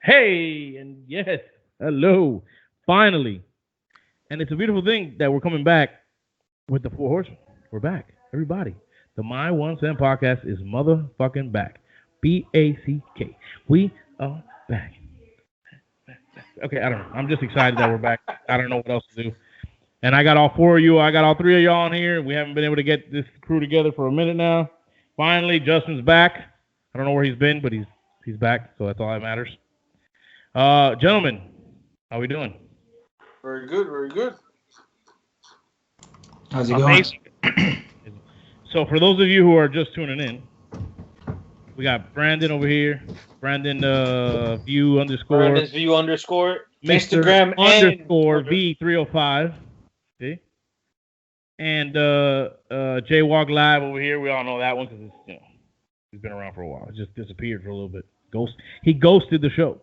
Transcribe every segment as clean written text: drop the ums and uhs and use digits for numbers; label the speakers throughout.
Speaker 1: Hey, and yes, hello, finally. And it's a beautiful thing that we're coming back with the Four Horsemen. We're back, everybody. The My One Cent podcast is motherfucking back. BACK. We are back. Okay, I don't know. I'm just excited that we're back. I don't know what else to do. And I got all four of you. I got all three of y'all on here. We haven't been able to get this crew together for a minute now. Finally, Justin's back. I don't know where he's been, but he's back, so that's all that matters. Gentlemen, how we doing?
Speaker 2: Very good, very good.
Speaker 3: How's it going?
Speaker 1: So for those of you who are just tuning in, we got Brandon over here. Brandon View underscore.
Speaker 2: Brandon's View underscore.
Speaker 1: Mr.
Speaker 2: Instagram
Speaker 1: underscore V305. See? And Jaywalk Live over here. We all know that one because he's been around for a while. It just disappeared for a little bit. He ghosted the show.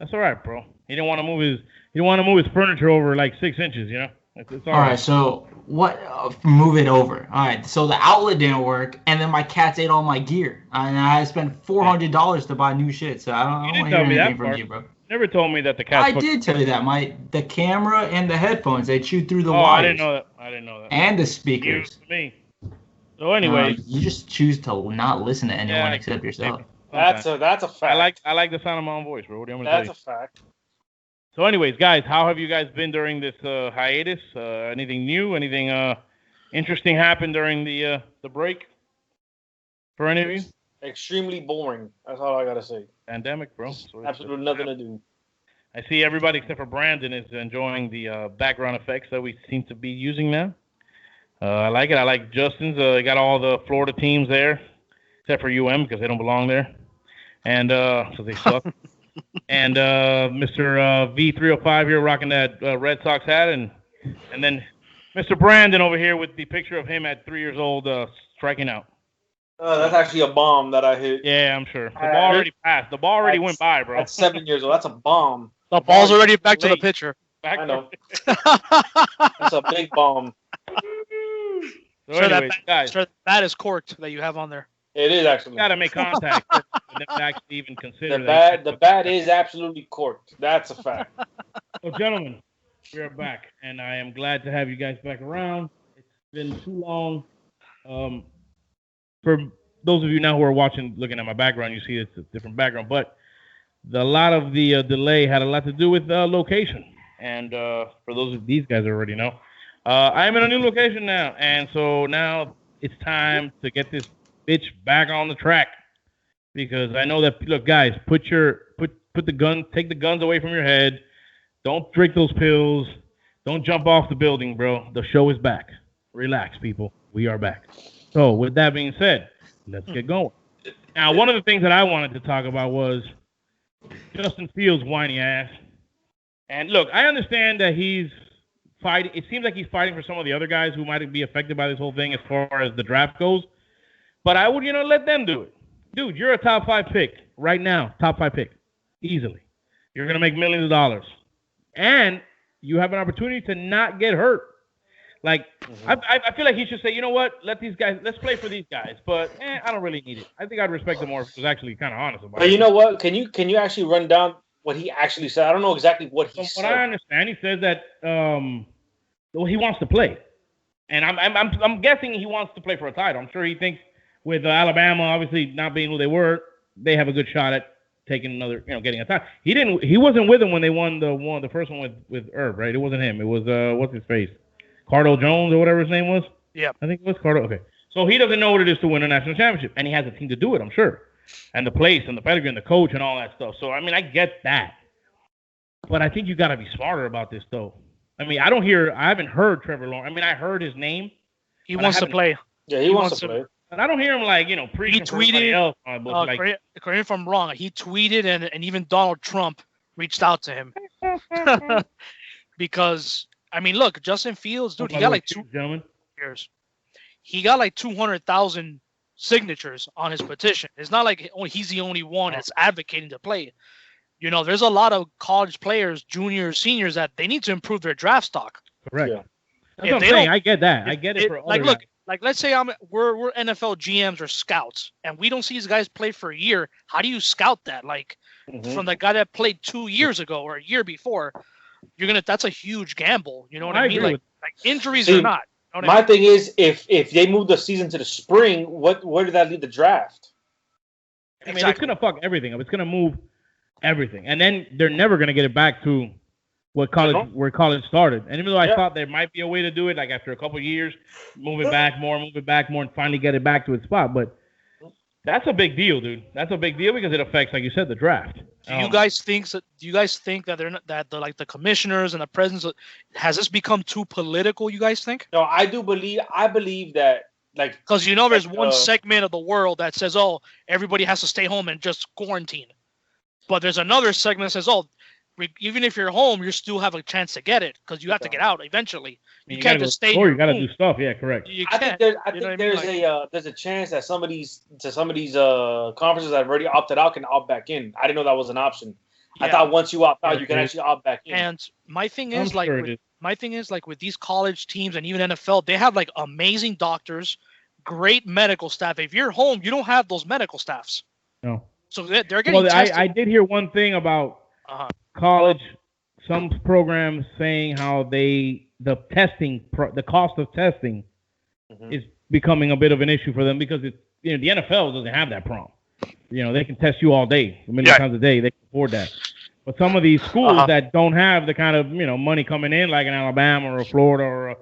Speaker 1: That's all right, bro. He didn't want to move his furniture over like 6 inches, you know? It's all right.
Speaker 3: So what? Move it over. All right. So the outlet didn't work, and then my cats ate all my gear, and I spent $400 to buy new shit. So I don't want to hear anything from you, bro.
Speaker 1: Never told me that the cats.
Speaker 3: I did tell you that. The camera and the headphones, they chewed through the
Speaker 1: wires.
Speaker 3: wires.
Speaker 1: I didn't know that.
Speaker 3: And the speakers.
Speaker 1: Me. So anyway,
Speaker 3: you just choose to not listen to anyone except yourself.
Speaker 2: That's a fact.
Speaker 1: I like the sound of my own voice, bro. What do you want me to
Speaker 2: That's
Speaker 1: tell you?
Speaker 2: a fact.
Speaker 1: So anyways, guys, how have you guys been during this hiatus? Anything new? Anything interesting happened during the break? For any of you?
Speaker 2: Extremely boring. That's all I gotta say.
Speaker 1: Pandemic, bro. So
Speaker 2: absolutely nothing to do.
Speaker 1: I see everybody except for Brandon is enjoying the background effects that we seem to be using now. I like it. I like Justin's. Got all the Florida teams there, except for because they don't belong there, and so they suck. And Mr. V305 here rocking that Red Sox hat, and then Mr. Brandon over here with the picture of him at 3 years old striking out.
Speaker 2: That's actually a bomb that I hit.
Speaker 1: Yeah, I'm sure. The ball already passed. The ball already went by, bro.
Speaker 2: At 7 years old, that's a bomb.
Speaker 4: The ball's already back to the pitcher.
Speaker 2: I know. That's a big bomb.
Speaker 1: So anyways, guys,
Speaker 4: that is corked that you have on there.
Speaker 2: It is actually.
Speaker 1: You got to make contact and then actually even consider that.
Speaker 2: The bat is absolutely corked. That's a fact.
Speaker 1: So, gentlemen, we are back, and I am glad to have you guys back around. It's been too long. For those of you now who are watching, looking at my background, you see it's a different background, but a lot of the delay had a lot to do with location. And for those of these guys already know, I am in a new location now, and so now it's time to get this bitch back on the track, because I know that, look, guys, put the gun, take the guns away from your head. Don't drink those pills. Don't jump off the building, bro. The show is back. Relax, people. We are back. So with that being said, let's get going. Now, one of the things that I wanted to talk about was Justin Fields' whiny ass. And look, I understand that he's fighting. It seems like he's fighting for some of the other guys who might be affected by this whole thing as far as the draft goes. But I would, let them do it. Dude, you're a top 5 pick right now. Top 5 pick. Easily. You're going to make millions of dollars. And you have an opportunity to not get hurt. Like, I feel like he should say, you know what? Let's play for these guys. But I don't really need it. I think I'd respect him more if he was actually kind of honest about it.
Speaker 2: But you know what? Can you actually run down what he actually said? I don't know exactly what he said.
Speaker 1: From what I understand, he says that he wants to play. And I'm guessing he wants to play for a title. I'm sure he thinks with Alabama obviously not being who they were, they have a good shot at taking another, getting a title. He wasn't with them when they won the first one with Herb, right? It wasn't him. It was what's his face? Cardell Jones or whatever his name was?
Speaker 4: Yeah.
Speaker 1: I think it was Cardell. Okay. So he doesn't know what it is to win a national championship, and he has a team to do it, I'm sure. And the place and the pedigree and the coach and all that stuff. So, I mean, I get that. But I think you got to be smarter about this, though. I mean, I haven't heard Trevor Lawrence. I mean, I heard his name.
Speaker 4: He wants to play.
Speaker 2: Yeah, he wants to play.
Speaker 1: But I don't hear him, preaching for everybody else.
Speaker 4: Correct me if I'm wrong. He tweeted, and even Donald Trump reached out to him. Because, I mean, look, Justin Fields, dude, he got like 2 years. He got like 200,000 signatures on his petition. It's not like he's the only one that's advocating to play. There's a lot of college players, juniors, seniors, that they need to improve their draft stock.
Speaker 1: Correct. Yeah. That's what I'm saying. I get that. I get it for other guys.
Speaker 4: like let's say we're NFL GMs or scouts, and we don't see these guys play for a year. How do you scout that? Like from the guy that played 2 years ago or a year before, that's a huge gamble. You know what I mean? Like injuries or not. You know
Speaker 2: my thing is, if they move the season to the spring, where did that lead the draft?
Speaker 1: I mean, it's gonna fuck everything up. It's gonna move everything, and then they're never gonna get it back to where college started. And even though I thought there might be a way to do it, like after a couple of years, move it back more, and finally get it back to its spot. But that's a big deal, dude. That's a big deal because it affects, like you said, the draft.
Speaker 4: Do you guys think that they're not, that the commissioners and the presidents, has this become too political? You guys think?
Speaker 2: No, I believe that, like,
Speaker 4: because there's one segment of the world that says, oh, everybody has to stay home and just quarantine, but there's another segment that says, oh, even if you're home, you still have a chance to get it because you have to get out eventually. You can't just stay.
Speaker 1: Or you got to do stuff. Yeah, correct.
Speaker 2: I think there's a chance that some of these conferences that have already opted out can opt back in. I didn't know that was an option. Yeah. I thought once you opt out, you can actually opt back in.
Speaker 4: And my thing is with these college teams and even NFL, they have like amazing doctors, great medical staff. If you're home, you don't have those medical staffs.
Speaker 1: No.
Speaker 4: So they're getting tested.
Speaker 1: I did hear one thing about college, some programs saying how the cost of testing is becoming a bit of an issue for them because the NFL doesn't have that problem. They can test you all day, many times a day. They can afford that. But some of these schools that don't have the kind of money coming in, like in Alabama or Florida or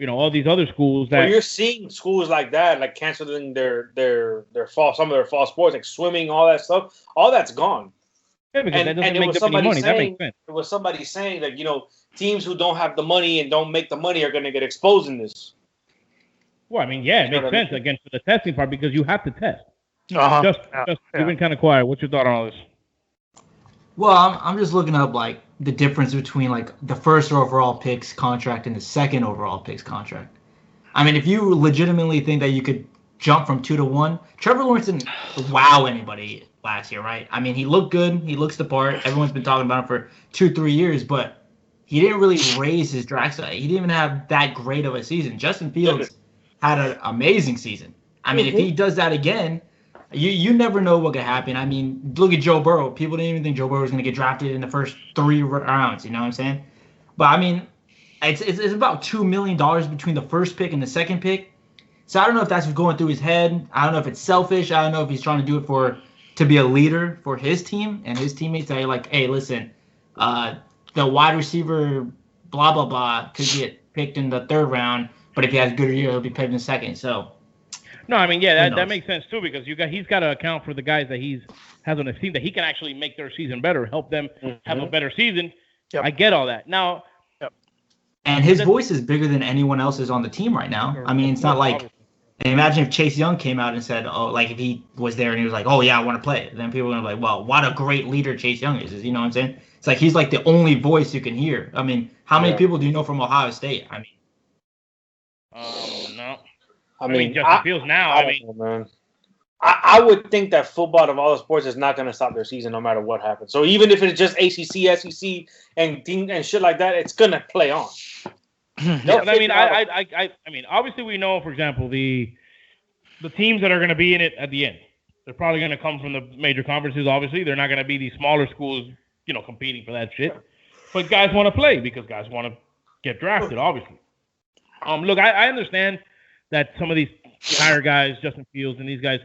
Speaker 1: all these other schools that
Speaker 2: you're seeing schools like that, like canceling their fall, some of their fall sports, like swimming, all that stuff. All that's gone.
Speaker 1: Yeah, because that doesn't make them any money. That makes sense.
Speaker 2: It was somebody saying that teams who don't have the money and don't make the money are going to get exposed in this.
Speaker 1: Well, I mean, it makes sense again for the testing part because you have to test. Just you've been kind of quiet. What's your thought on all this?
Speaker 3: Well, I'm just looking up like the difference between like the first overall picks contract and the second overall picks contract. I mean, if you legitimately think that you could jump from 2 to 1, Trevor Lawrence didn't wow anybody last year, right? I mean, he looked good. He looks the part. Everyone's been talking about him for 2-3 years, but he didn't really raise his draft stock. He didn't even have that great of a season. Justin Fields had an amazing season. I mean, if he does that again, you never know what could happen. I mean, look at Joe Burrow. People didn't even think Joe Burrow was going to get drafted in the first 3 rounds. You know what I'm saying? But I mean, it's about $2 million between the first pick and the second pick. So I don't know if that's what's going through his head. I don't know if it's selfish. I don't know if he's trying to do it to be a leader for his team and his teammates that are like, hey, listen, the wide receiver, blah, blah, blah, could get picked in the 3rd round, but if he has a good year, he'll be picked in the 2nd. So,
Speaker 1: no, I mean, that makes sense too because he's got to account for the guys that has on his team that he can actually make their season better, help them have a better season. Yep. I get all that. Now,
Speaker 3: and his voice is bigger than anyone else's on the team right now. I mean, it's not like. And imagine if Chase Young came out and said, oh, like if he was there and he was like, oh, yeah, I want to play. Then people are going to be like, well, what a great leader Chase Young is. You know what I'm saying? It's like he's like the only voice you can hear. I mean, how many people do you know from Ohio State? I
Speaker 1: mean, no.
Speaker 2: I mean,
Speaker 1: Justin Fields now.
Speaker 2: I don't know, man. I would think that football of all the sports is not going to stop their season no matter what happens. So even if it's just ACC, SEC, and shit like that, it's going to play on.
Speaker 1: No, I mean, obviously we know, for example, the teams that are going to be in it at the end, they're probably going to come from the major conferences. Obviously, they're not going to be these smaller schools, competing for that shit. But guys want to play because guys want to get drafted. Obviously, look, I understand that some of these higher guys, Justin Fields and these guys,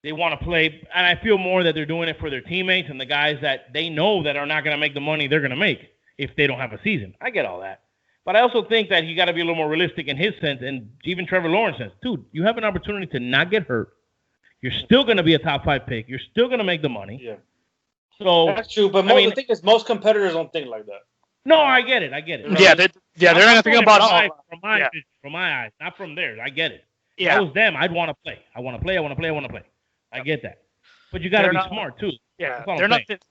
Speaker 1: they want to play, and I feel more that they're doing it for their teammates and the guys that they know that are not going to make the money they're going to make if they don't have a season. I get all that. But I also think that you got to be a little more realistic in his sense, and even Trevor Lawrence sense. Dude, you have an opportunity to not get hurt. You're still going to be a top 5 pick. You're still going to make the money.
Speaker 2: Yeah.
Speaker 1: So
Speaker 2: that's true, but the thing is, most competitors don't think like that.
Speaker 1: No, I get it.
Speaker 4: Yeah, they're going to think about
Speaker 1: from my eyes, not from theirs. I get it.
Speaker 4: Yeah.
Speaker 1: If I was them, I'd want to play. I want to play. I get that. But you got to be smart too.
Speaker 4: Yeah,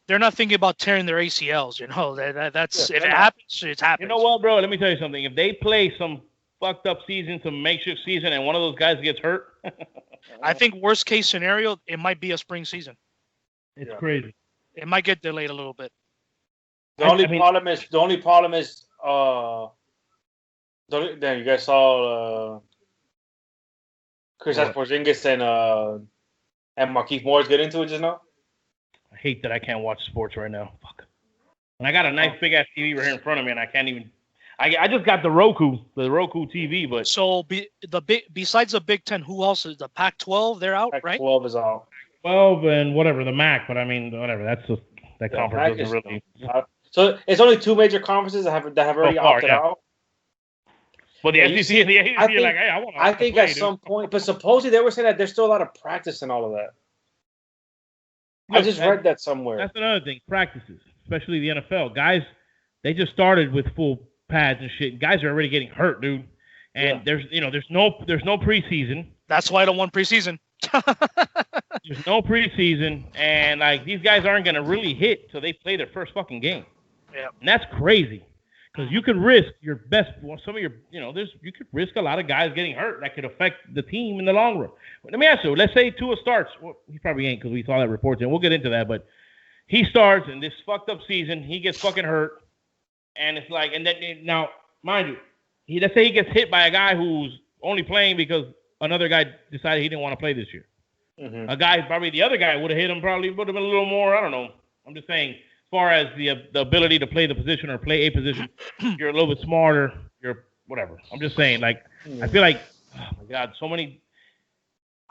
Speaker 4: they're not thinking about tearing their ACLs. That's if it happens, it happens.
Speaker 1: You know what, bro? Let me tell you something. If they play some fucked up season, some makeshift season, and one of those guys gets hurt,
Speaker 4: I think worst case scenario, it might be a spring season.
Speaker 1: It's crazy.
Speaker 4: It might get delayed a little bit.
Speaker 2: The only problem is, you guys saw Kristaps Porzingis and Markieff Morris get into it just now?
Speaker 1: I hate that I can't watch sports right now. Fuck. And I got a nice big ass TV right here in front of me, and I can't even. I just got the Roku TV, but
Speaker 4: so besides the Big Ten, who else is the Pac-12? They're out, right?
Speaker 2: Pac-12 is out.
Speaker 1: 12 and whatever the MAC, but I mean whatever. That's just that conference doesn't really.
Speaker 2: So it's only two major conferences that have already opted out.
Speaker 1: Well, the SEC and the ACC are like, hey, I want to.
Speaker 2: I think at some point, but supposedly they were saying that there's still a lot of practice and all of that. I just read that somewhere.
Speaker 1: That's another thing. Practices, especially the NFL. Guys, they just started with full pads and shit. Guys are already getting hurt, dude. And there's no preseason.
Speaker 4: That's why I don't want preseason.
Speaker 1: There's no preseason, and like these guys aren't gonna really hit till they play their first fucking game.
Speaker 4: Yeah.
Speaker 1: And that's crazy. Because you could risk your best, some of your, you could risk a lot of guys getting hurt that could affect the team in the long run. Let me ask you, let's say Tua starts. Well, he probably ain't because we saw that report, and we'll get into that. But he starts in this fucked up season. He gets fucking hurt. And it's like, and then now, mind you, let's say he gets hit by a guy who's only playing because another guy decided he didn't want to play this year. Mm-hmm. A guy, probably the other guy would have hit him, probably would have been a little more, I don't know. I'm just saying. As far as the ability to play the position or play a position, you're a little bit smarter. You're whatever. I'm just saying, like, I feel like, oh my God, so many.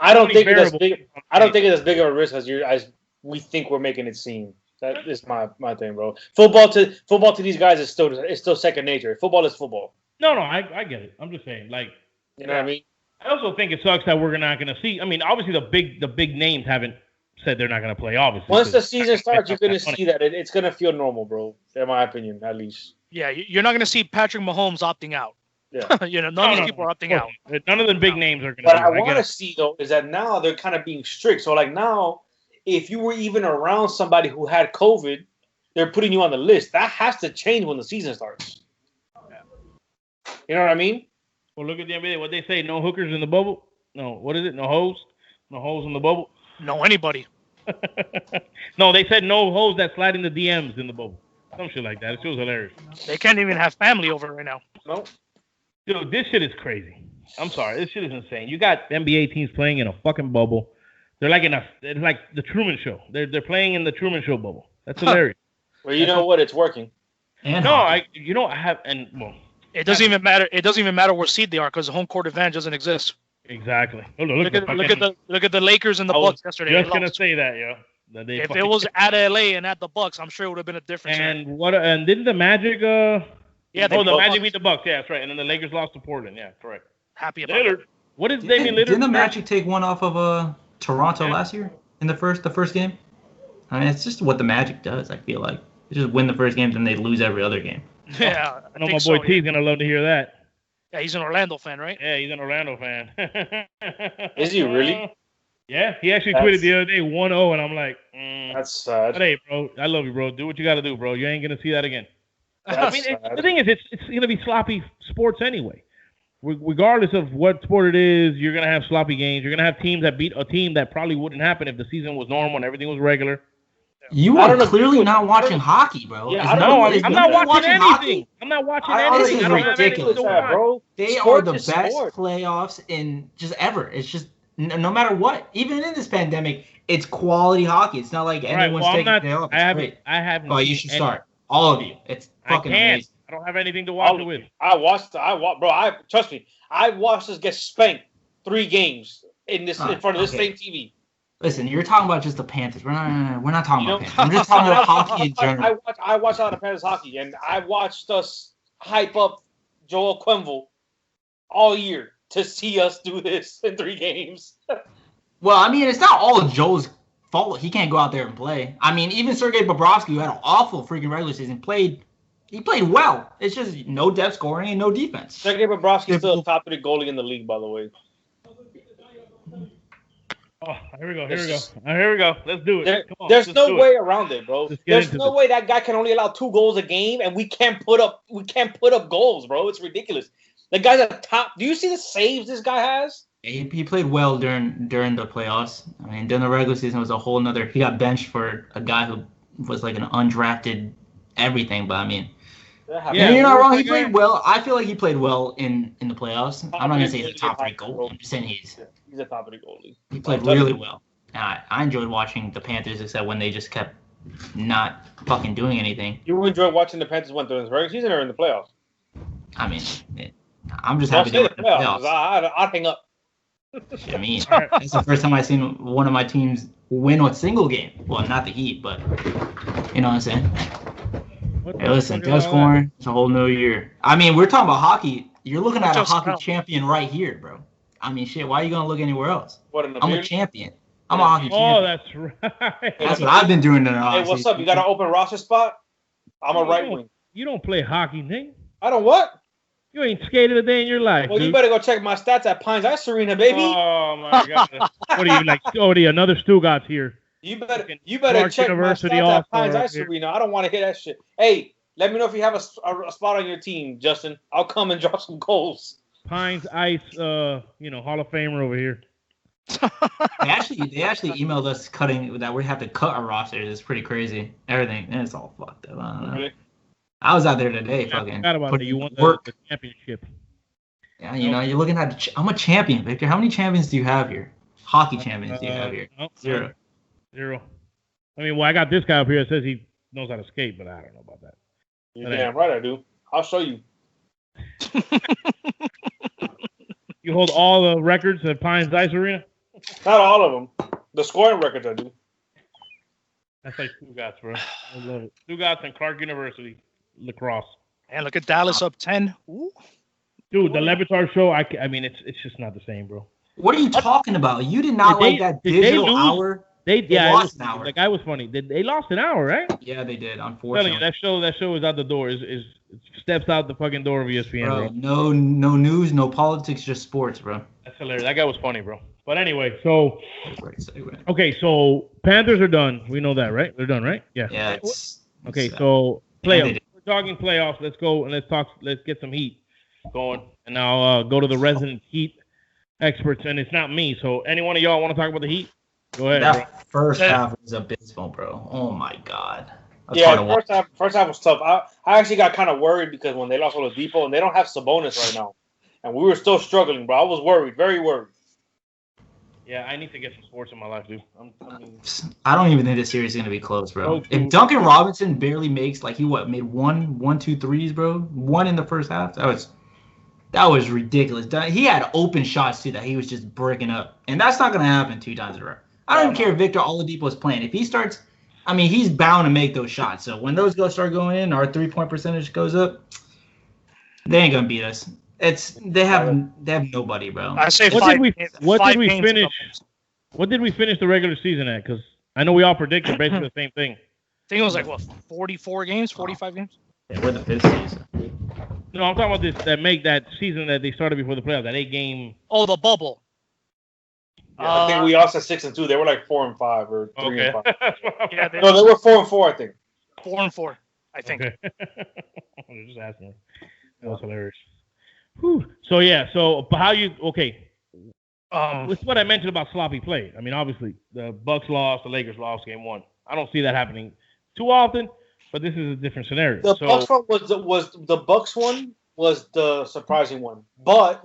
Speaker 2: I don't think it's as big. I don't think it's as big of a risk as we think we're making it seem. That is my thing, bro. Football to these guys is still second nature. Football is football.
Speaker 1: No, I get it. I'm just saying, like,
Speaker 2: you know what I mean.
Speaker 1: I also think it sucks that we're not going to see. I mean, obviously the big names haven't said they're not going to play, obviously.
Speaker 2: Once the season starts, you're going to see that. It's going to feel normal, bro, in my opinion, at least.
Speaker 4: Yeah, you're not going to see Patrick Mahomes opting out.
Speaker 2: Yeah.
Speaker 4: None of these people are opting out.
Speaker 1: None of the big names are going to.
Speaker 2: What I want to see, though, is that now they're kind of being strict. So, like, now, if you were even around somebody who had COVID, they're putting you on the list. That has to change when the season starts. Yeah. You know what I mean?
Speaker 1: Well, look at the NBA. What they say, no hookers in the bubble? No, what is it? No hoes? No hoes in the bubble?
Speaker 4: No, anybody.
Speaker 1: No, they said no hoes that slide in the DMs in the bubble. Some shit like that. It was hilarious.
Speaker 4: They can't even have family over right now.
Speaker 2: No.
Speaker 1: Dude, this shit is crazy. I'm sorry. This shit is insane. You got NBA teams playing in a fucking bubble. They're like it's like the Truman Show. They're playing in the Truman Show bubble. That's hilarious.
Speaker 2: Well, you know what? It's working.
Speaker 1: And I have, and well.
Speaker 4: It doesn't even matter. It doesn't even matter what seed they are because the home court advantage doesn't exist.
Speaker 1: Exactly.
Speaker 4: Look at the Lakers and the Bucks yesterday.
Speaker 1: Just gonna say that, yeah.
Speaker 4: If it was at LA and at the Bucks, I'm sure it would have been a different.
Speaker 1: And didn't the Magic?
Speaker 4: Yeah.
Speaker 1: The Magic beat the Bucks. Yeah, that's right. And then the Lakers lost to Portland. Yeah, correct.
Speaker 4: Happy about it.
Speaker 1: What is Damian Lillard?
Speaker 3: Didn't the Magic take one off of Toronto last year in the first game? I mean, it's just what the Magic does. I feel like they just win the first games and they lose every other game.
Speaker 4: Yeah,
Speaker 1: I know my boy T's gonna love to hear that.
Speaker 4: Yeah, he's an Orlando fan, right?
Speaker 1: Yeah, he's an Orlando fan.
Speaker 2: Is he really?
Speaker 1: Yeah, he actually tweeted the other day 1-0, and I'm like,
Speaker 2: that's sad.
Speaker 1: But hey, bro, I love you, bro. Do what you got to do, bro. You ain't gonna see that again.
Speaker 2: I mean,
Speaker 1: the thing is, it's gonna be sloppy sports anyway. Regardless of what sport it is, you're gonna have sloppy games. You're gonna have teams that beat a team that probably wouldn't happen if the season was normal and everything was regular.
Speaker 3: You are clearly not watching hockey, bro.
Speaker 1: Yeah, I'm not watching anything. I'm not watching anything.
Speaker 3: This is ridiculous,
Speaker 2: bro.
Speaker 3: They are the best playoffs in just ever. It's just no matter what. Even in this pandemic, it's quality hockey. It's not like anyone's taking a day off. I haven't. Oh, you should start. All of you. It's fucking amazing.
Speaker 1: I don't have anything to watch it with.
Speaker 2: Trust me. I watched us get spanked 3 games in front of this same TV.
Speaker 3: Listen, you're talking about just the Panthers. We're not talking about Panthers. I'm just talking about hockey in general.
Speaker 2: I watch a lot of Panthers hockey, and I watched us hype up Joel Quenneville all year to see us do this in 3 games.
Speaker 3: Well, I mean, it's not all Joel's fault. He can't go out there and play. I mean, even Sergei Bobrovsky, who had an awful freaking regular season, played well. It's just no depth scoring and no defense.
Speaker 2: Sergei Bobrovsky is still the top 3 goalie in the league, by the way.
Speaker 1: Oh, here we go. Let's do it.
Speaker 2: There's no way around it, bro. There's no way that guy can only allow 2 goals a game, and we can't put up goals, bro. It's ridiculous. The guy's at the top. Do you see the saves this guy has?
Speaker 3: He played well during the playoffs. I mean, during the regular season was a whole nother. He got benched for a guy who was like an undrafted everything. But I mean, Yeah, you're not wrong. He played well. I feel like he played well in the playoffs. I'm not gonna say he's a top 3 goalie. I'm just saying he's
Speaker 2: a top 3 goalie.
Speaker 3: He played really well. And I enjoyed watching the Panthers, except when they just kept not fucking doing anything.
Speaker 2: You enjoyed watching the Panthers went through the regular season or in the playoffs?
Speaker 3: I mean, I'm just happy they went in the playoffs.
Speaker 2: I'd hang up.
Speaker 3: I mean, that's the first time I've seen one of my teams win a single game. Well, not the Heat, but you know what I'm saying? Hey, listen, Dev's scoring. It's a whole new year. I mean, we're talking about hockey. You're looking at a hockey champion right here, bro. I mean, shit, why are you going to look anywhere else? I'm a champion. I'm a hockey champion.
Speaker 1: Oh, that's right.
Speaker 3: That's what I've been doing in the offseason.
Speaker 2: Hey, what's up? You got an open roster spot? I'm a right wing.
Speaker 1: You don't play hockey, Nick.
Speaker 2: I don't what?
Speaker 1: You ain't skated a day in your life.
Speaker 2: Well,
Speaker 1: dude.
Speaker 2: You better go check my stats at Pines Ice Arena, baby.
Speaker 1: Oh my God! What are you like? Oh, another Stugatz here.
Speaker 2: You better check University my stats at Pines Ice Arena. I don't want to hear that shit. Hey, let me know if you have a spot on your team, Justin. I'll come and drop some goals.
Speaker 1: Pines Ice, Hall of Famer over here.
Speaker 3: They actually emailed us that we have to cut our rosters. It's pretty crazy. Everything, and it's all fucked up. I don't know. Really? I was out there today, fucking. I forgot about that. You want the championship? Yeah, you're looking at. I'm a champion, Victor. How many champions do you have here? Hockey champions do you have here? Zero.
Speaker 1: I mean, well, I got this guy up here that says he knows how to skate, but I don't know about that.
Speaker 2: You're damn right I do. I'll show you.
Speaker 1: You hold all the records at Pines Ice Arena?
Speaker 2: Not all of them. The scoring records I do.
Speaker 1: That's like Stugatz, bro. I love it. Stugatz and Clark University lacrosse.
Speaker 4: And look at Dallas up 10. Ooh.
Speaker 1: Dude, the Levitar show, I mean, it's just not the same, bro.
Speaker 3: What are you talking about? You did not like that digital hour.
Speaker 1: They lost an hour. The guy was funny. They lost an hour, right?
Speaker 3: Yeah, they did. Unfortunately,
Speaker 1: that show is out the door. Is steps out the fucking door of ESPN, bro.
Speaker 3: No news, no politics, just sports, bro.
Speaker 1: That's hilarious. That guy was funny, bro. But anyway, so so Panthers are done. We know that, right? They're done, right? Yeah.
Speaker 3: Yeah.
Speaker 1: Okay, so playoffs. We're talking playoffs. Let's go and let's get some heat going. And now go to the resident heat experts, and it's not me. So any one of y'all want to talk about the Heat? Go ahead.
Speaker 3: That first half was abysmal, bro. Oh my God.
Speaker 2: First half was tough. I actually got kind of worried because when they lost Oladipo and they don't have Sabonis right now, and we were still struggling, bro. I was worried, very worried.
Speaker 1: Yeah, I need to get some sports in my life, dude.
Speaker 3: I don't even think this series is gonna be close, bro. If Duncan Robinson barely makes he made one, 2 threes, bro. One in the first half. That was ridiculous. He had open shots too that he was just breaking up, and that's not gonna happen 2 times in a row. I don't even care if Victor Oladipo is playing. If he starts, he's bound to make those shots. So when those start going in, our 3-point percentage goes up. They ain't gonna beat us. They have nobody, bro.
Speaker 4: I say
Speaker 1: what did we finish? What did we finish the regular season at? Because I know we all predicted basically the same thing.
Speaker 4: I think it was 44 games, 45 games.
Speaker 3: Yeah, we're the 5th season.
Speaker 1: No, I'm talking about that season that they started before the playoffs, that 8-game.
Speaker 4: Oh, the bubble.
Speaker 2: Yeah, I think we also 6-2. They were like 4-5 or 3-5.
Speaker 4: Yeah,
Speaker 2: they were 4-4, I think.
Speaker 4: 4-4, I think.
Speaker 1: Okay. I'm just asking. That was hilarious. Whew. So how you with what I mentioned about sloppy play. I mean, obviously the Bucks lost, the Lakers lost game 1. I don't see that happening too often, but this is a different scenario.
Speaker 2: The Bucks one was the surprising one. But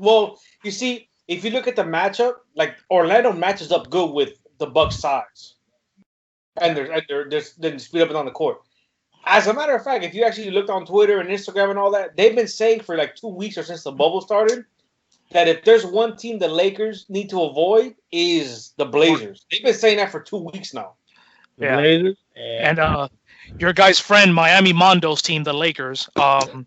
Speaker 2: you see, if you look at the matchup, like Orlando matches up good with the Bucks' size, and they're speed up and on the court. As a matter of fact, if you actually looked on Twitter and Instagram and all that, they've been saying for like 2 weeks or since the bubble started that if there's one team the Lakers need to avoid is the Blazers. They've been saying that for 2 weeks now.
Speaker 1: The Blazers
Speaker 4: and your guy's friend Miami Mondo's team, the Lakers. The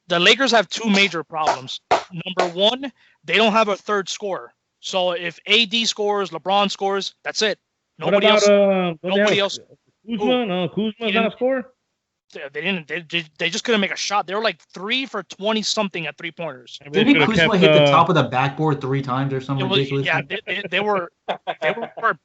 Speaker 4: Lakers have 2 major problems. Number 1, they don't have a third scorer. So if AD scores, LeBron scores, that's it. Nobody else.
Speaker 1: Kuzma's not a scorer?
Speaker 3: They
Speaker 4: didn't. They just couldn't make a shot. They were like 3 for 20 something at 3-pointers.
Speaker 3: Didn't Kuzma hit the top of the backboard 3 times or something ridiculous?
Speaker 4: Yeah, they were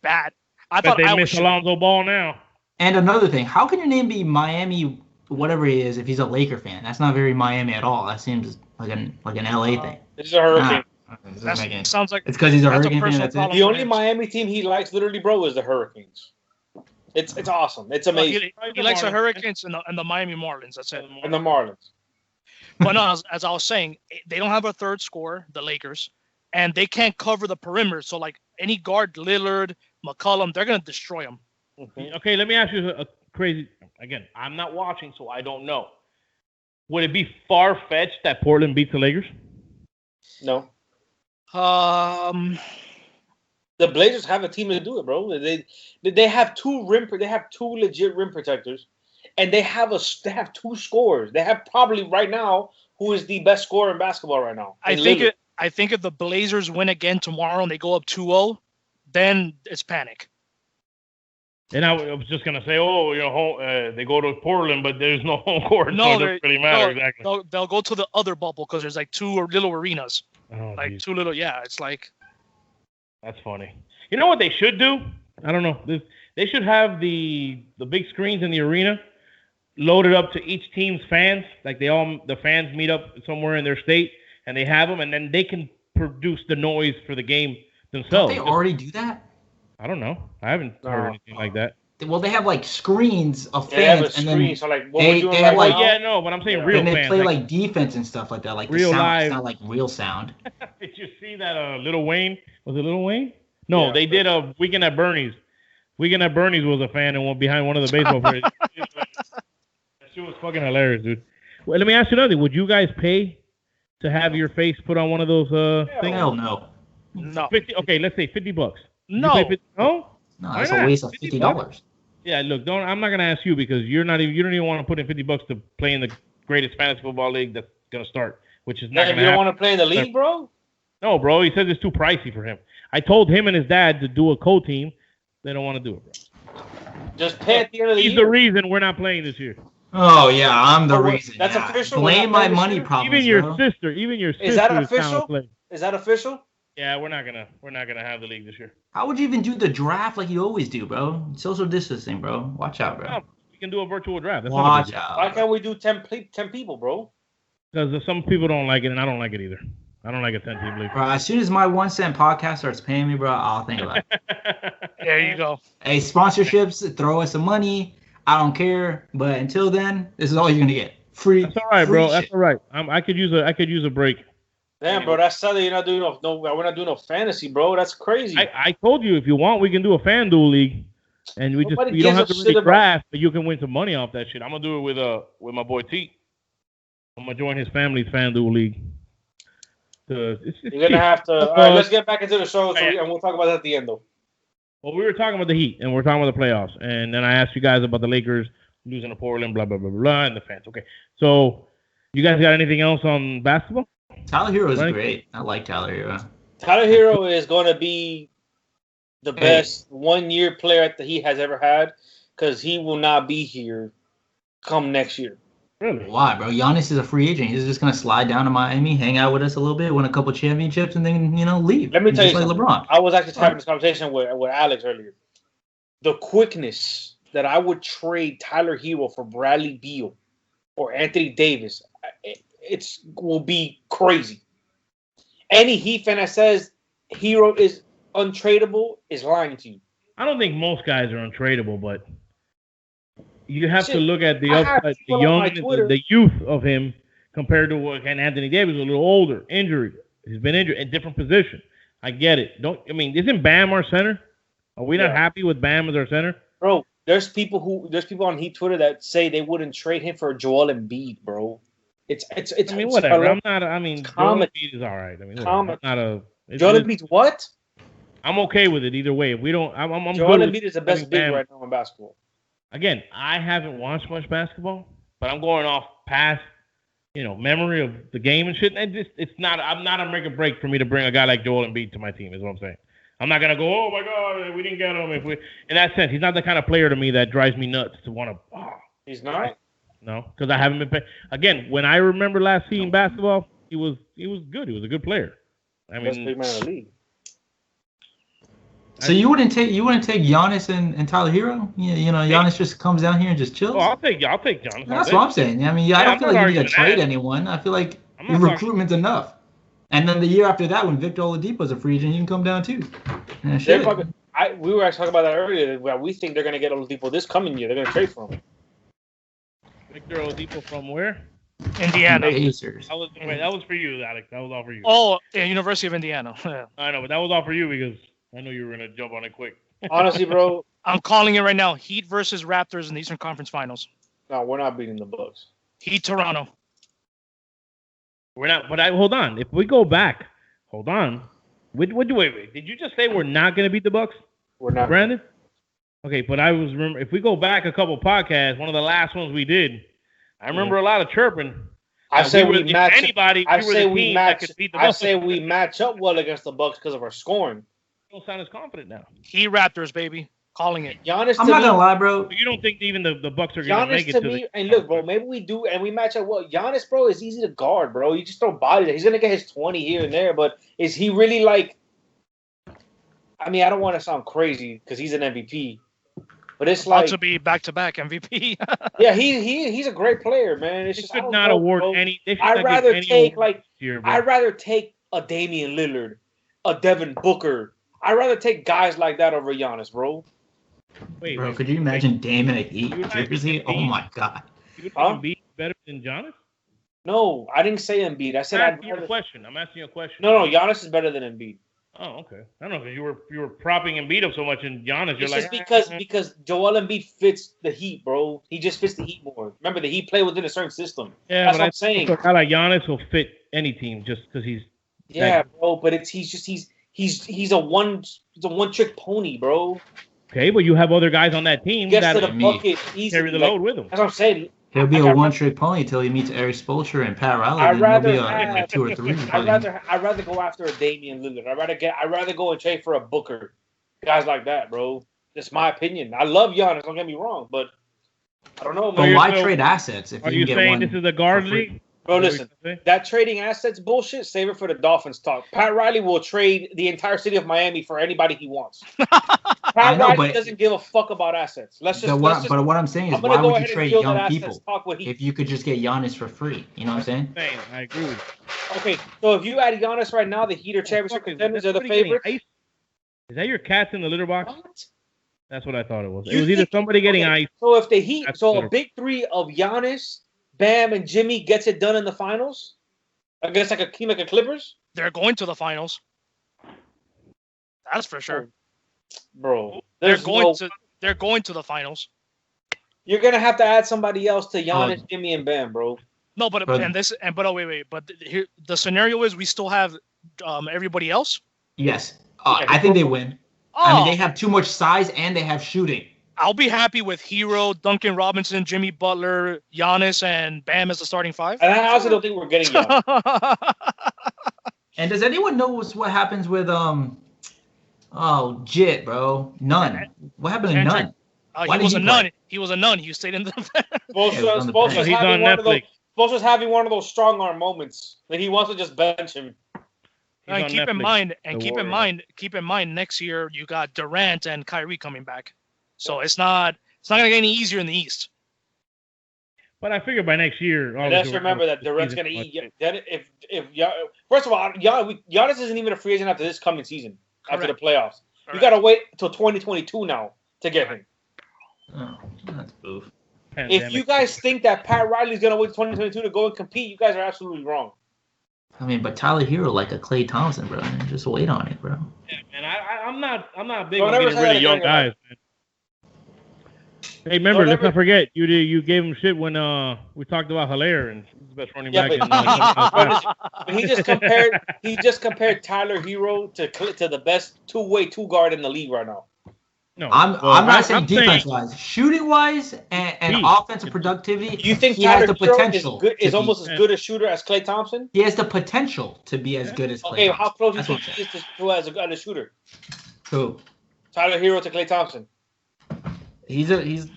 Speaker 4: bad. I
Speaker 1: thought they miss Alonzo Ball now.
Speaker 3: And another thing, how can your name be Miami, whatever he is, if he's a Laker fan? That's not very Miami at all. That seems like an LA thing.
Speaker 2: This is a Hurricane.
Speaker 4: Sounds like
Speaker 3: it's because he's a Hurricane fan. That's it.
Speaker 2: The only Miami team he likes, literally, bro, is the Hurricanes. It's awesome. It's amazing.
Speaker 4: He likes the Hurricanes and the Miami Marlins. That's it.
Speaker 2: And the Marlins.
Speaker 4: But no, as I was saying, they don't have a third scorer, the Lakers, and they can't cover the perimeter. So, like, any guard, Lillard, McCollum, they're going to destroy them.
Speaker 1: Mm-hmm. Okay, let me ask you a crazy... Again, I'm not watching, so I don't know. Would it be far-fetched that Portland beats the Lakers?
Speaker 2: No. The Blazers have a team to do it, bro. They have two legit rim protectors, and they have two scorers. They have probably right now who is the best scorer in basketball right now.
Speaker 4: I think if the Blazers win again tomorrow and they go up 2-0, then it's panic.
Speaker 1: And I was just gonna say, they go to Portland, but there's no home court, so it doesn't really matter exactly.
Speaker 4: They'll go to the other bubble because there's like two little arenas,
Speaker 1: geez.
Speaker 4: two little. Yeah, it's like.
Speaker 1: That's funny. You know what they should do? I don't know. They should have the big screens in the arena loaded up to each team's fans. Like the fans meet up somewhere in their state, and they have them, and then they can produce the noise for the game themselves.
Speaker 3: Don't they already do that?
Speaker 1: I don't know. I haven't heard anything like that.
Speaker 3: Well, they have like screens of fans,
Speaker 2: they have a
Speaker 3: and
Speaker 2: screen,
Speaker 3: then
Speaker 2: so like what we're doing right now.
Speaker 1: But I'm saying real
Speaker 3: fans. And
Speaker 1: they
Speaker 3: play like defense and stuff like that, like
Speaker 1: real
Speaker 3: the sound.
Speaker 1: live.
Speaker 3: It's not like real sound.
Speaker 1: Did you see that? Lil Wayne, was it Lil Wayne? No, they did a Weekend at Bernie's. Weekend at Bernie's was a fan and went behind one of the baseball players. That shit was fucking hilarious, dude. Well, let me ask you another thing. Would you guys pay to have your face put on one of those things?
Speaker 3: Hell no.
Speaker 4: No.
Speaker 1: 50, okay, let's say $50.
Speaker 4: No.
Speaker 1: No?
Speaker 3: No, that's a waste of $50.
Speaker 1: Yeah, look, I'm not gonna ask you because you don't even want to put in $50 to play in the greatest fantasy football league that's gonna start, which is not gonna happen.
Speaker 2: You don't want to play in the league, bro?
Speaker 1: No, bro. He says it's too pricey for him. I told him and his dad to do a co-team. They don't want to do it, bro.
Speaker 2: Just pay at the end of the year.
Speaker 1: He's the reason we're not playing this year.
Speaker 3: Oh yeah, I'm the reason.
Speaker 2: That's official.
Speaker 3: Blame my money problems.
Speaker 1: Even your sister.
Speaker 2: Is that official? Is that official?
Speaker 1: Yeah, we're not gonna have the league this year.
Speaker 3: How would you even do the draft like you always do, bro? Social distancing, bro. Watch out, bro.
Speaker 1: No, we can do a virtual draft. That's
Speaker 3: Watch out.
Speaker 2: Why can't we do 10 people, bro?
Speaker 1: Because some people don't like it, and I don't like it either. I don't like a 10-team league.
Speaker 3: Bro, as soon as my 1 cent podcast starts paying me, bro, I'll think about it.
Speaker 4: There you go.
Speaker 3: Hey, sponsorships, throw us some money. I don't care. But until then, this is all you're gonna get. Free.
Speaker 1: That's all right, bro.
Speaker 3: Shit.
Speaker 1: That's all right. I could use a break.
Speaker 2: Damn, bro, that's Sunday. You're not doing we're not doing no fantasy, bro. That's crazy.
Speaker 1: I told you if you want, we can do a FanDuel league, and you don't have to really draft, but you can win some money off that shit. I'm gonna do it with my boy T. I'm gonna join his family's FanDuel league. You're
Speaker 2: gonna have to. All right, let's get back into the show, and we'll talk about that at the end, though.
Speaker 1: Well, we were talking about the Heat, and we're talking about the playoffs, and then I asked you guys about the Lakers losing to Portland, blah blah blah blah, blah and the fans. Okay, so you guys got anything else on basketball?
Speaker 3: Tyler Hero is great. I like Tyler Hero.
Speaker 2: Tyler Hero is going to be the best 1-year player that he has ever had because he will not be here come next year.
Speaker 1: Really?
Speaker 3: Why, bro? Giannis is a free agent. He's just going to slide down to Miami, hang out with us a little bit, win a couple championships, and then, leave.
Speaker 2: Let me tell you
Speaker 3: like
Speaker 2: something.
Speaker 3: LeBron.
Speaker 2: I was actually having this conversation with Alex earlier. The quickness that I would trade Tyler Hero for Bradley Beal or Anthony Davis, it will be crazy. Any Heat fan that says Hero is untradeable is lying to you.
Speaker 1: I don't think most guys are untradeable, but you have to look at the upside, the youth of him compared to what Anthony Davis is a little older, injured. He's been injured in different position. I get it. Isn't Bam our center? Are we not happy with Bam as our center?
Speaker 2: Bro, there's people on Heat Twitter that say they wouldn't trade him for Joel Embiid, bro. It's
Speaker 1: whatever. Joel Embiid is all right.
Speaker 2: Joel Embiid's what?
Speaker 1: I'm okay with it either way. If we don't, I'm
Speaker 2: Joel
Speaker 1: good
Speaker 2: Embiid is the best big right now in basketball.
Speaker 1: Again, I haven't watched much basketball, but I'm going off past, memory of the game and shit. And I'm not a make or break for me to bring a guy like Joel Embiid to my team. Is what I'm saying. I'm not gonna go, oh my God, we didn't get him. In that sense, he's not the kind of player to me that drives me nuts to want to. Oh.
Speaker 2: He's not.
Speaker 1: No, because I haven't been paying. Again, when I remember last seeing basketball, he was good. He was a good player.
Speaker 2: Best big man in the league.
Speaker 3: So you wouldn't take Giannis and Tyler Hero? Giannis just comes down here and just chills.
Speaker 1: Oh, I'll take Giannis.
Speaker 3: That's what I'm saying. I don't feel like you need to trade anyone. I feel like your recruitment's enough. And then the year after that, when Victor Oladipo's a free agent, you can come down too.
Speaker 2: we were actually talking about that earlier. Where we think they're gonna get Oladipo this coming year. They're gonna trade for him.
Speaker 1: Victor Oladipo from where?
Speaker 4: Indiana.
Speaker 3: Pacers.
Speaker 1: That was for you, Alex. That was all for you.
Speaker 4: Oh, yeah, University of Indiana. Yeah.
Speaker 1: I know, but that was all for you because I know you were gonna jump on it quick.
Speaker 2: Honestly, bro.
Speaker 4: I'm calling it right now. Heat versus Raptors in the Eastern Conference Finals.
Speaker 2: No, we're not beating the Bucks.
Speaker 4: Heat Toronto.
Speaker 1: We're not. But hold on. If we go back, hold on. Wait. Did you just say we're not gonna beat the Bucks?
Speaker 2: We're not,
Speaker 1: Brandon. Okay, but I was remember if we go back a couple podcasts, one of the last ones we did, I remember a lot of chirping.
Speaker 2: I say we match.
Speaker 1: Anybody,
Speaker 2: I say we match. I
Speaker 1: Bucks.
Speaker 2: say we match up well against the Bucks because of our scoring.
Speaker 1: You don't sound as confident now.
Speaker 4: Heat Raptors, baby. Calling it.
Speaker 2: Giannis.
Speaker 3: I'm not gonna lie, bro.
Speaker 1: You don't think even the Bucks are gonna make it
Speaker 2: to me? And look, bro, maybe we do, and we match up well. Giannis, bro, is easy to guard, bro. You just throw bodies. He's gonna get his 20 here and there, but is he really like? I mean, I don't want to sound crazy because he's an MVP, but it's like
Speaker 4: to be back-to-back MVP.
Speaker 2: Yeah, he's a great player, man. It's
Speaker 1: they
Speaker 2: just
Speaker 1: should not award any.
Speaker 2: I'd rather take I'd rather take a Damian Lillard, a Devin Booker. I'd rather take guys like that over Giannis, bro.
Speaker 1: Wait,
Speaker 3: bro, could you imagine Dame in a Heat jersey? Oh my god.
Speaker 1: You would Embiid better than Giannis?
Speaker 2: No, I didn't say Embiid. I said
Speaker 1: I'm asking you a question.
Speaker 2: No, Giannis is better than Embiid.
Speaker 1: Oh, okay. I don't know because you were propping Embiid up so much, and Giannis, you're
Speaker 2: it's
Speaker 1: like
Speaker 2: just because Joel Embiid fits the Heat, bro. He just fits the Heat more. Remember, the Heat play within a certain system.
Speaker 1: Yeah,
Speaker 2: that's what I'm saying.
Speaker 1: A guy like Giannis will fit any team just because he's.
Speaker 2: Yeah, bro, but he's a one trick pony, bro.
Speaker 1: Okay, but you have other guys on that team
Speaker 2: that
Speaker 1: to
Speaker 2: the bucket
Speaker 1: carry the load with him.
Speaker 2: That's what I'm saying.
Speaker 3: He'll be a one-trick pony until he meets Eric Spoelstra and Pat Riley. I'd rather have 2 or 3.
Speaker 2: I'd rather go after a Damian Lillard. I'd rather go and trade for a Booker, guys like that, bro. That's my opinion. I love Giannis. Don't get me wrong, but I don't know.
Speaker 3: But why trade assets if you can get one?
Speaker 1: Are you saying this is a guard league?
Speaker 2: Bro, listen, that trading assets bullshit, save it for the Dolphins talk. Pat Riley will trade the entire city of Miami for anybody he wants. Pat Riley doesn't give a fuck about assets.
Speaker 3: But what I'm saying is, why would you trade young people if you could just get Giannis for free? You know what I'm saying?
Speaker 1: I agree with you.
Speaker 2: Okay, so if you add Giannis right now, the Heat are championship contenders are the favorites.
Speaker 1: Is that your cats in the litter box?
Speaker 2: What?
Speaker 1: That's what I thought it was. It was either somebody getting ice.
Speaker 2: So if the Heat, a big three of Giannis, Bam, and Jimmy gets it done in the finals against like a team like the Clippers,
Speaker 4: they're going to the finals. That's for sure,
Speaker 2: bro.
Speaker 4: They're going to the finals.
Speaker 2: You're gonna have to add somebody else to Giannis, Jimmy, and Bam, bro.
Speaker 4: No, but wait. But here the scenario is we still have everybody else.
Speaker 3: Yes, I think they win. I mean, they have too much size and they have shooting.
Speaker 4: I'll be happy with Hero, Duncan Robinson, Jimmy Butler, Giannis, and Bam as the starting 5.
Speaker 2: And I also don't think we're getting Giannis.
Speaker 3: And does anyone know what happens with Jit, bro? None. What happened to None?
Speaker 4: He was a nun. He was a nun. He stayed in the.
Speaker 2: Spoelstra's having one of those strong arm moments that he wants to just bench him.
Speaker 4: And keep in mind, next year you got Durant and Kyrie coming back. So it's not gonna get any easier in the East.
Speaker 1: But I figure by next year,
Speaker 2: let's remember that Durant's gonna eat. Then first of all, Giannis isn't even a free agent after this coming season. Correct. After the playoffs, you gotta wait until 2022 now to get him.
Speaker 3: Oh, that's boof.
Speaker 2: If you guys think that Pat Riley's gonna wait 2022 to go and compete, you guys are absolutely wrong.
Speaker 3: I mean, but Tyler Hero like a Klay Thompson, bro. Just wait on it, bro.
Speaker 1: Yeah, man. I'm not big on getting rid of young guys, man. Hey, remember, let's not forget, you gave him shit when we talked about Hilaire and he's the best running back.
Speaker 2: He just compared Tyler Hero to the best two-way two-guard in the league right now.
Speaker 3: No, I'm not saying defense-wise. Shooting-wise and offensive productivity,
Speaker 2: you think
Speaker 3: he has the potential
Speaker 2: is almost as good a shooter as Klay Thompson?
Speaker 3: He has the potential to be as good as Klay Thompson.
Speaker 2: Okay, how close do you think he is to as a shooter?
Speaker 3: Who?
Speaker 2: Tyler Hero to Klay Thompson.
Speaker 3: He's if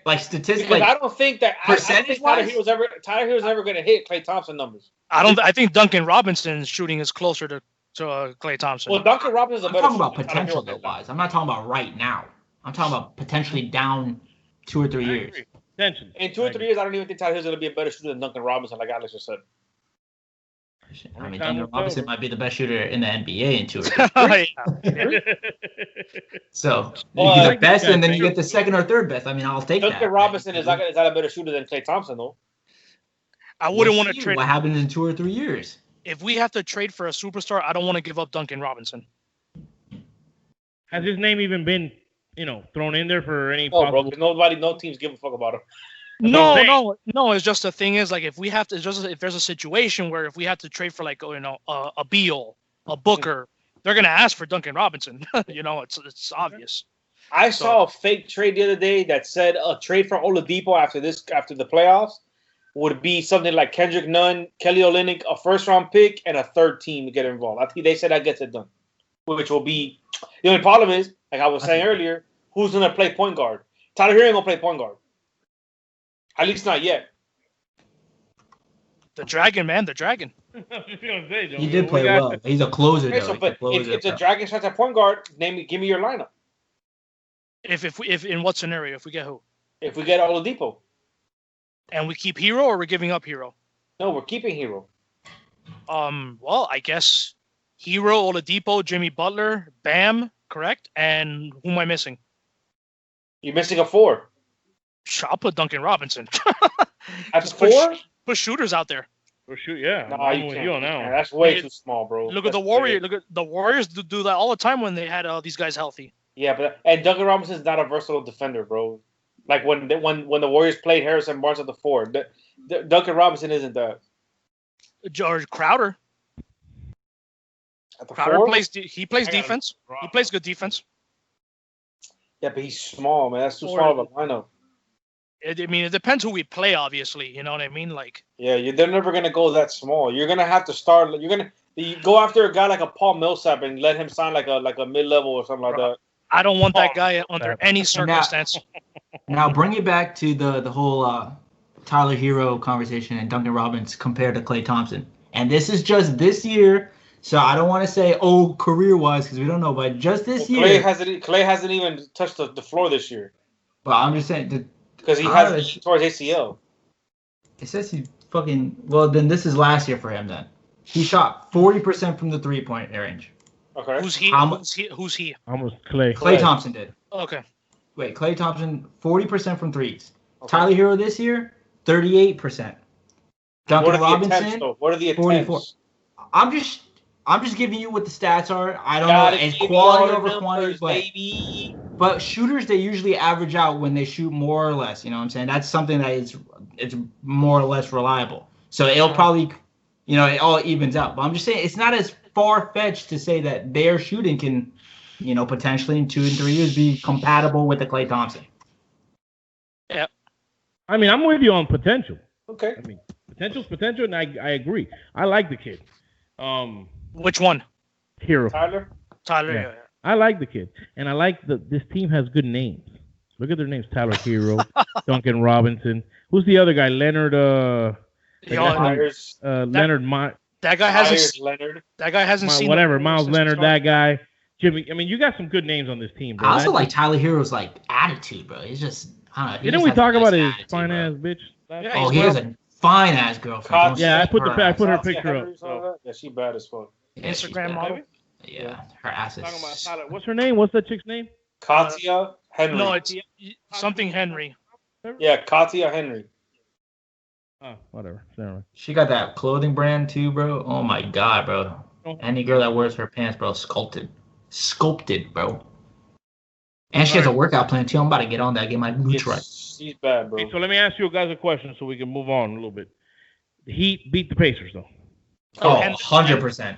Speaker 3: like statistically.
Speaker 2: Because I don't think that Tyler Hero's ever going to hit Klay Thompson numbers.
Speaker 4: I think Duncan Robinson's shooting is closer to Klay Thompson.
Speaker 2: Well, Duncan Robinson's
Speaker 3: I'm talking about potential wise. I'm not talking about right now. I'm talking about potentially down 2 or 3 years.
Speaker 2: In 2 or 3 years, I don't even think Tyler Hero's going to be a better shooter than Duncan Robinson, like Alex just said.
Speaker 3: I mean, Duncan Robinson might be the best shooter in the NBA in 2 or 3 years. So you get the best, and then you get the second or third best. I mean, I'll take that.
Speaker 2: Duncan Robinson is not a better shooter than Klay Thompson, though.
Speaker 4: I wouldn't want to trade.
Speaker 3: What happens in 2 or 3 years?
Speaker 4: If we have to trade for a superstar, I don't want to give up Duncan Robinson.
Speaker 1: Has his name even been, thrown in there for any?
Speaker 2: No, bro. No teams give a fuck about him.
Speaker 4: No. It's just the thing is like if we have to, if there's a situation where if we have to trade for like a Beal, a Booker, they're gonna ask for Duncan Robinson. It's obvious.
Speaker 2: I saw a fake trade the other day that said a trade for Oladipo after the playoffs would be something like Kendrick Nunn, Kelly Olynyk, a first-round pick, and a third team to get involved. I think they said that gets it done, which will be the only problem is, like I was saying earlier, who's gonna play point guard? Tyler Hero ain't gonna play point guard. At least not yet.
Speaker 4: The Dragon, man, the Dragon.
Speaker 3: He did play well. He's a closer, though.
Speaker 2: But if the Dragon starts at point guard, give me your lineup.
Speaker 4: If in what scenario? If we get who?
Speaker 2: If we get Oladipo.
Speaker 4: And we keep Hero, or we're giving up Hero?
Speaker 2: No, we're keeping Hero.
Speaker 4: Well, I guess Hero, Oladipo, Jimmy Butler, Bam, correct? And who am I missing?
Speaker 2: You're missing a 4.
Speaker 4: I'll put Duncan Robinson.
Speaker 2: At 4?
Speaker 4: Put shooters out there.
Speaker 1: For shoot, yeah.
Speaker 2: No, you can't. That's way too small, bro.
Speaker 4: Look at the Warriors. Look at the Warriors do that all the time when they had these guys healthy.
Speaker 2: Yeah, and Duncan Robinson's not a versatile defender, bro. Like when the Warriors played Harrison Barnes at the 4, Duncan Robinson isn't that.
Speaker 4: George Crowder.
Speaker 2: At the
Speaker 4: Crowder
Speaker 2: 4?
Speaker 4: plays defense. He plays good defense.
Speaker 2: Yeah, but he's small, man. That's too small of a lineup.
Speaker 4: It depends who we play, obviously. You know what I mean? Like.
Speaker 2: Yeah, they're never gonna go that small. You're gonna have to start. You go after a guy like a Paul Millsap and let him sign like a mid-level or something like that.
Speaker 4: I don't want that guy under any circumstance.
Speaker 3: Now bring it back to the whole Tyler Hero conversation and Duncan Robinson compared to Klay Thompson. And this is just this year, so I don't want to say career-wise because we don't know, but just this year.
Speaker 2: Klay hasn't even touched the floor this year.
Speaker 3: But I'm just saying
Speaker 2: because he has towards ACL.
Speaker 3: It says he fucking. Well, then this is last year for him. Then he shot 40% from the 3-point range.
Speaker 2: Okay.
Speaker 4: Who's he? Who's he?
Speaker 1: Almost Klay.
Speaker 3: Klay Thompson did.
Speaker 4: Okay.
Speaker 3: Wait, Klay Thompson 40% from threes. Okay. Tyler Hero this year 38%. Duncan Robinson.
Speaker 2: What are the attempts?
Speaker 3: 44. I'm just giving you what the stats are. I don't know. It's quality over quantity, but shooters, they usually average out when they shoot more or less. You know what I'm saying? That's something that it's more or less reliable. So it'll probably, it all evens out. But I'm just saying it's not as far-fetched to say that their shooting can, potentially in 2 and 3 years be compatible with the Klay Thompson.
Speaker 4: Yeah.
Speaker 1: I mean, I'm with you on potential.
Speaker 2: Okay.
Speaker 1: I mean, potential's potential, and I agree. I like the kid.
Speaker 4: Which one?
Speaker 1: Hero.
Speaker 2: Tyler,
Speaker 1: yeah. I like the kid, and I like this team has good names. Look at their names: Tyler Hero, Duncan Robinson. Who's the other guy? Leonard. Leonard.
Speaker 4: That guy hasn't.
Speaker 2: Leonard.
Speaker 4: That guy hasn't seen
Speaker 1: whatever. Miles Leonard. That guy. Jimmy. I mean, you got some good names on this team, bro.
Speaker 3: I also like Tyler Hero's attitude, bro. He's just. I don't know.
Speaker 1: Didn't we talk about his fine ass bitch?
Speaker 3: Yeah, he has a fine ass girlfriend.
Speaker 1: I put her picture up.
Speaker 2: So. Yeah, she bad as fuck.
Speaker 4: Instagram model.
Speaker 3: Yeah, her ass is.
Speaker 1: What's her name? What's that chick's name?
Speaker 2: Katia Henry.
Speaker 4: No, it's something Henry.
Speaker 2: Yeah, Katia Henry.
Speaker 1: Oh, whatever. Never.
Speaker 3: She got that clothing brand too, bro. Oh my god, bro. Any girl that wears her pants, bro, sculpted, bro. And she has a workout plan too. I'm about to get on that, get my glutes right.
Speaker 2: She's bad, bro.
Speaker 1: Okay, so let me ask you guys a question so we can move on a little bit. The Heat beat the Pacers though.
Speaker 3: Oh, 100%.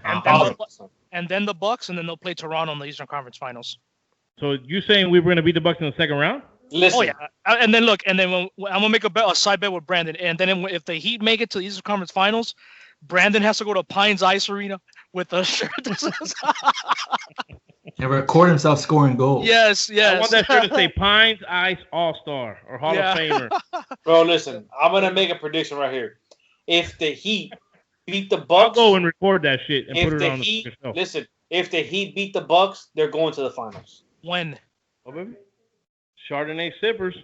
Speaker 4: And then the Bucks, and then they'll play Toronto in the Eastern Conference Finals.
Speaker 1: So you saying we were going to beat the Bucks in the second round?
Speaker 2: Listen.
Speaker 4: Oh yeah, and then look, and then I'm gonna make a side bet with Brandon, and then if the Heat make it to the Eastern Conference Finals, Brandon has to go to Pines Ice Arena with a shirt that says.
Speaker 3: And record himself scoring goals.
Speaker 4: Yes.
Speaker 1: I want that shirt to say Pines Ice All-Star or Hall of Famer.
Speaker 2: Bro, listen, I'm gonna make a prediction right here. If the Heat beat the Bucks,
Speaker 1: I'll go and record that shit and put it on the show.
Speaker 2: Listen, if the Heat beat the Bucks, they're going to the finals.
Speaker 4: When?
Speaker 1: Oh, baby. Chardonnay sippers.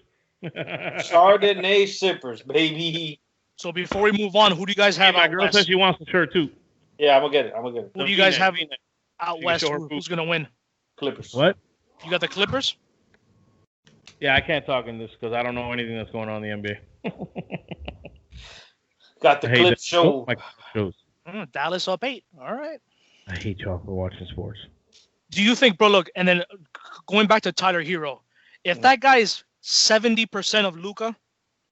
Speaker 2: Chardonnay sippers, baby.
Speaker 4: So before we move on, who do you guys have?
Speaker 1: My girl says she wants the shirt too.
Speaker 2: Yeah, I'm gonna get it.
Speaker 4: Who do you guys have out west? Who's gonna win?
Speaker 2: Clippers.
Speaker 1: What?
Speaker 4: You got the Clippers?
Speaker 1: Yeah, I can't talk in this because I don't know anything that's going on in the NBA.
Speaker 2: Got the clip show.
Speaker 1: Shows.
Speaker 4: Dallas up 8. All right.
Speaker 1: I hate y'all for watching sports.
Speaker 4: Do you think, bro? Look, and then going back to Tyler Hero, if that guy is 70% of Luka,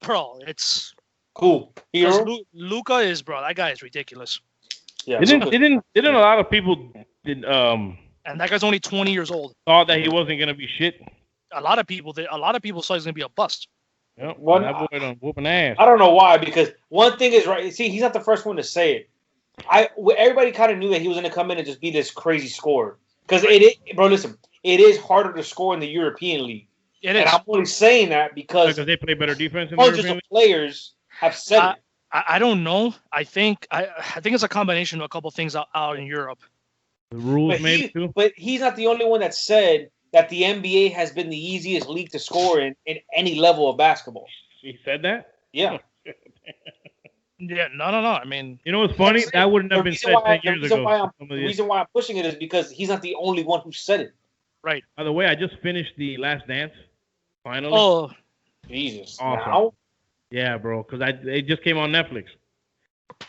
Speaker 4: bro, it's
Speaker 2: cool. Hero.
Speaker 4: Luka is, bro. That guy is ridiculous.
Speaker 2: Yeah.
Speaker 1: Didn't a lot of people
Speaker 4: and that guy's only 20 years old.
Speaker 1: Thought that he wasn't gonna be shit.
Speaker 4: A lot of people saw he was gonna be a bust.
Speaker 1: Yep. That boy done whooping ass.
Speaker 2: I don't know why, because one thing is right. See, he's not the first one to say it. Everybody kind of knew that he was gonna come in and just be this crazy scorer. Because bro, listen, it is harder to score in the European League.
Speaker 4: It is.
Speaker 2: And I'm only saying that because
Speaker 1: they play better defense. In the
Speaker 2: hundreds of players have said it.
Speaker 4: I don't know. I think it's a combination of a couple things out in Europe.
Speaker 1: The rules maybe too.
Speaker 2: But he's not the only one that said that the NBA has been the easiest league to score in any level of basketball.
Speaker 1: He said that?
Speaker 2: Yeah.
Speaker 4: Yeah, no. I mean,
Speaker 1: you know what's funny? That wouldn't have been said 10 years ago.
Speaker 2: The reason why I'm pushing it is because he's not the only one who said it.
Speaker 4: Right.
Speaker 1: By the way, I just finished The Last Dance. Finally.
Speaker 2: Oh, Jesus.
Speaker 1: Awesome.
Speaker 2: Now?
Speaker 1: Yeah, bro, because it just came on Netflix.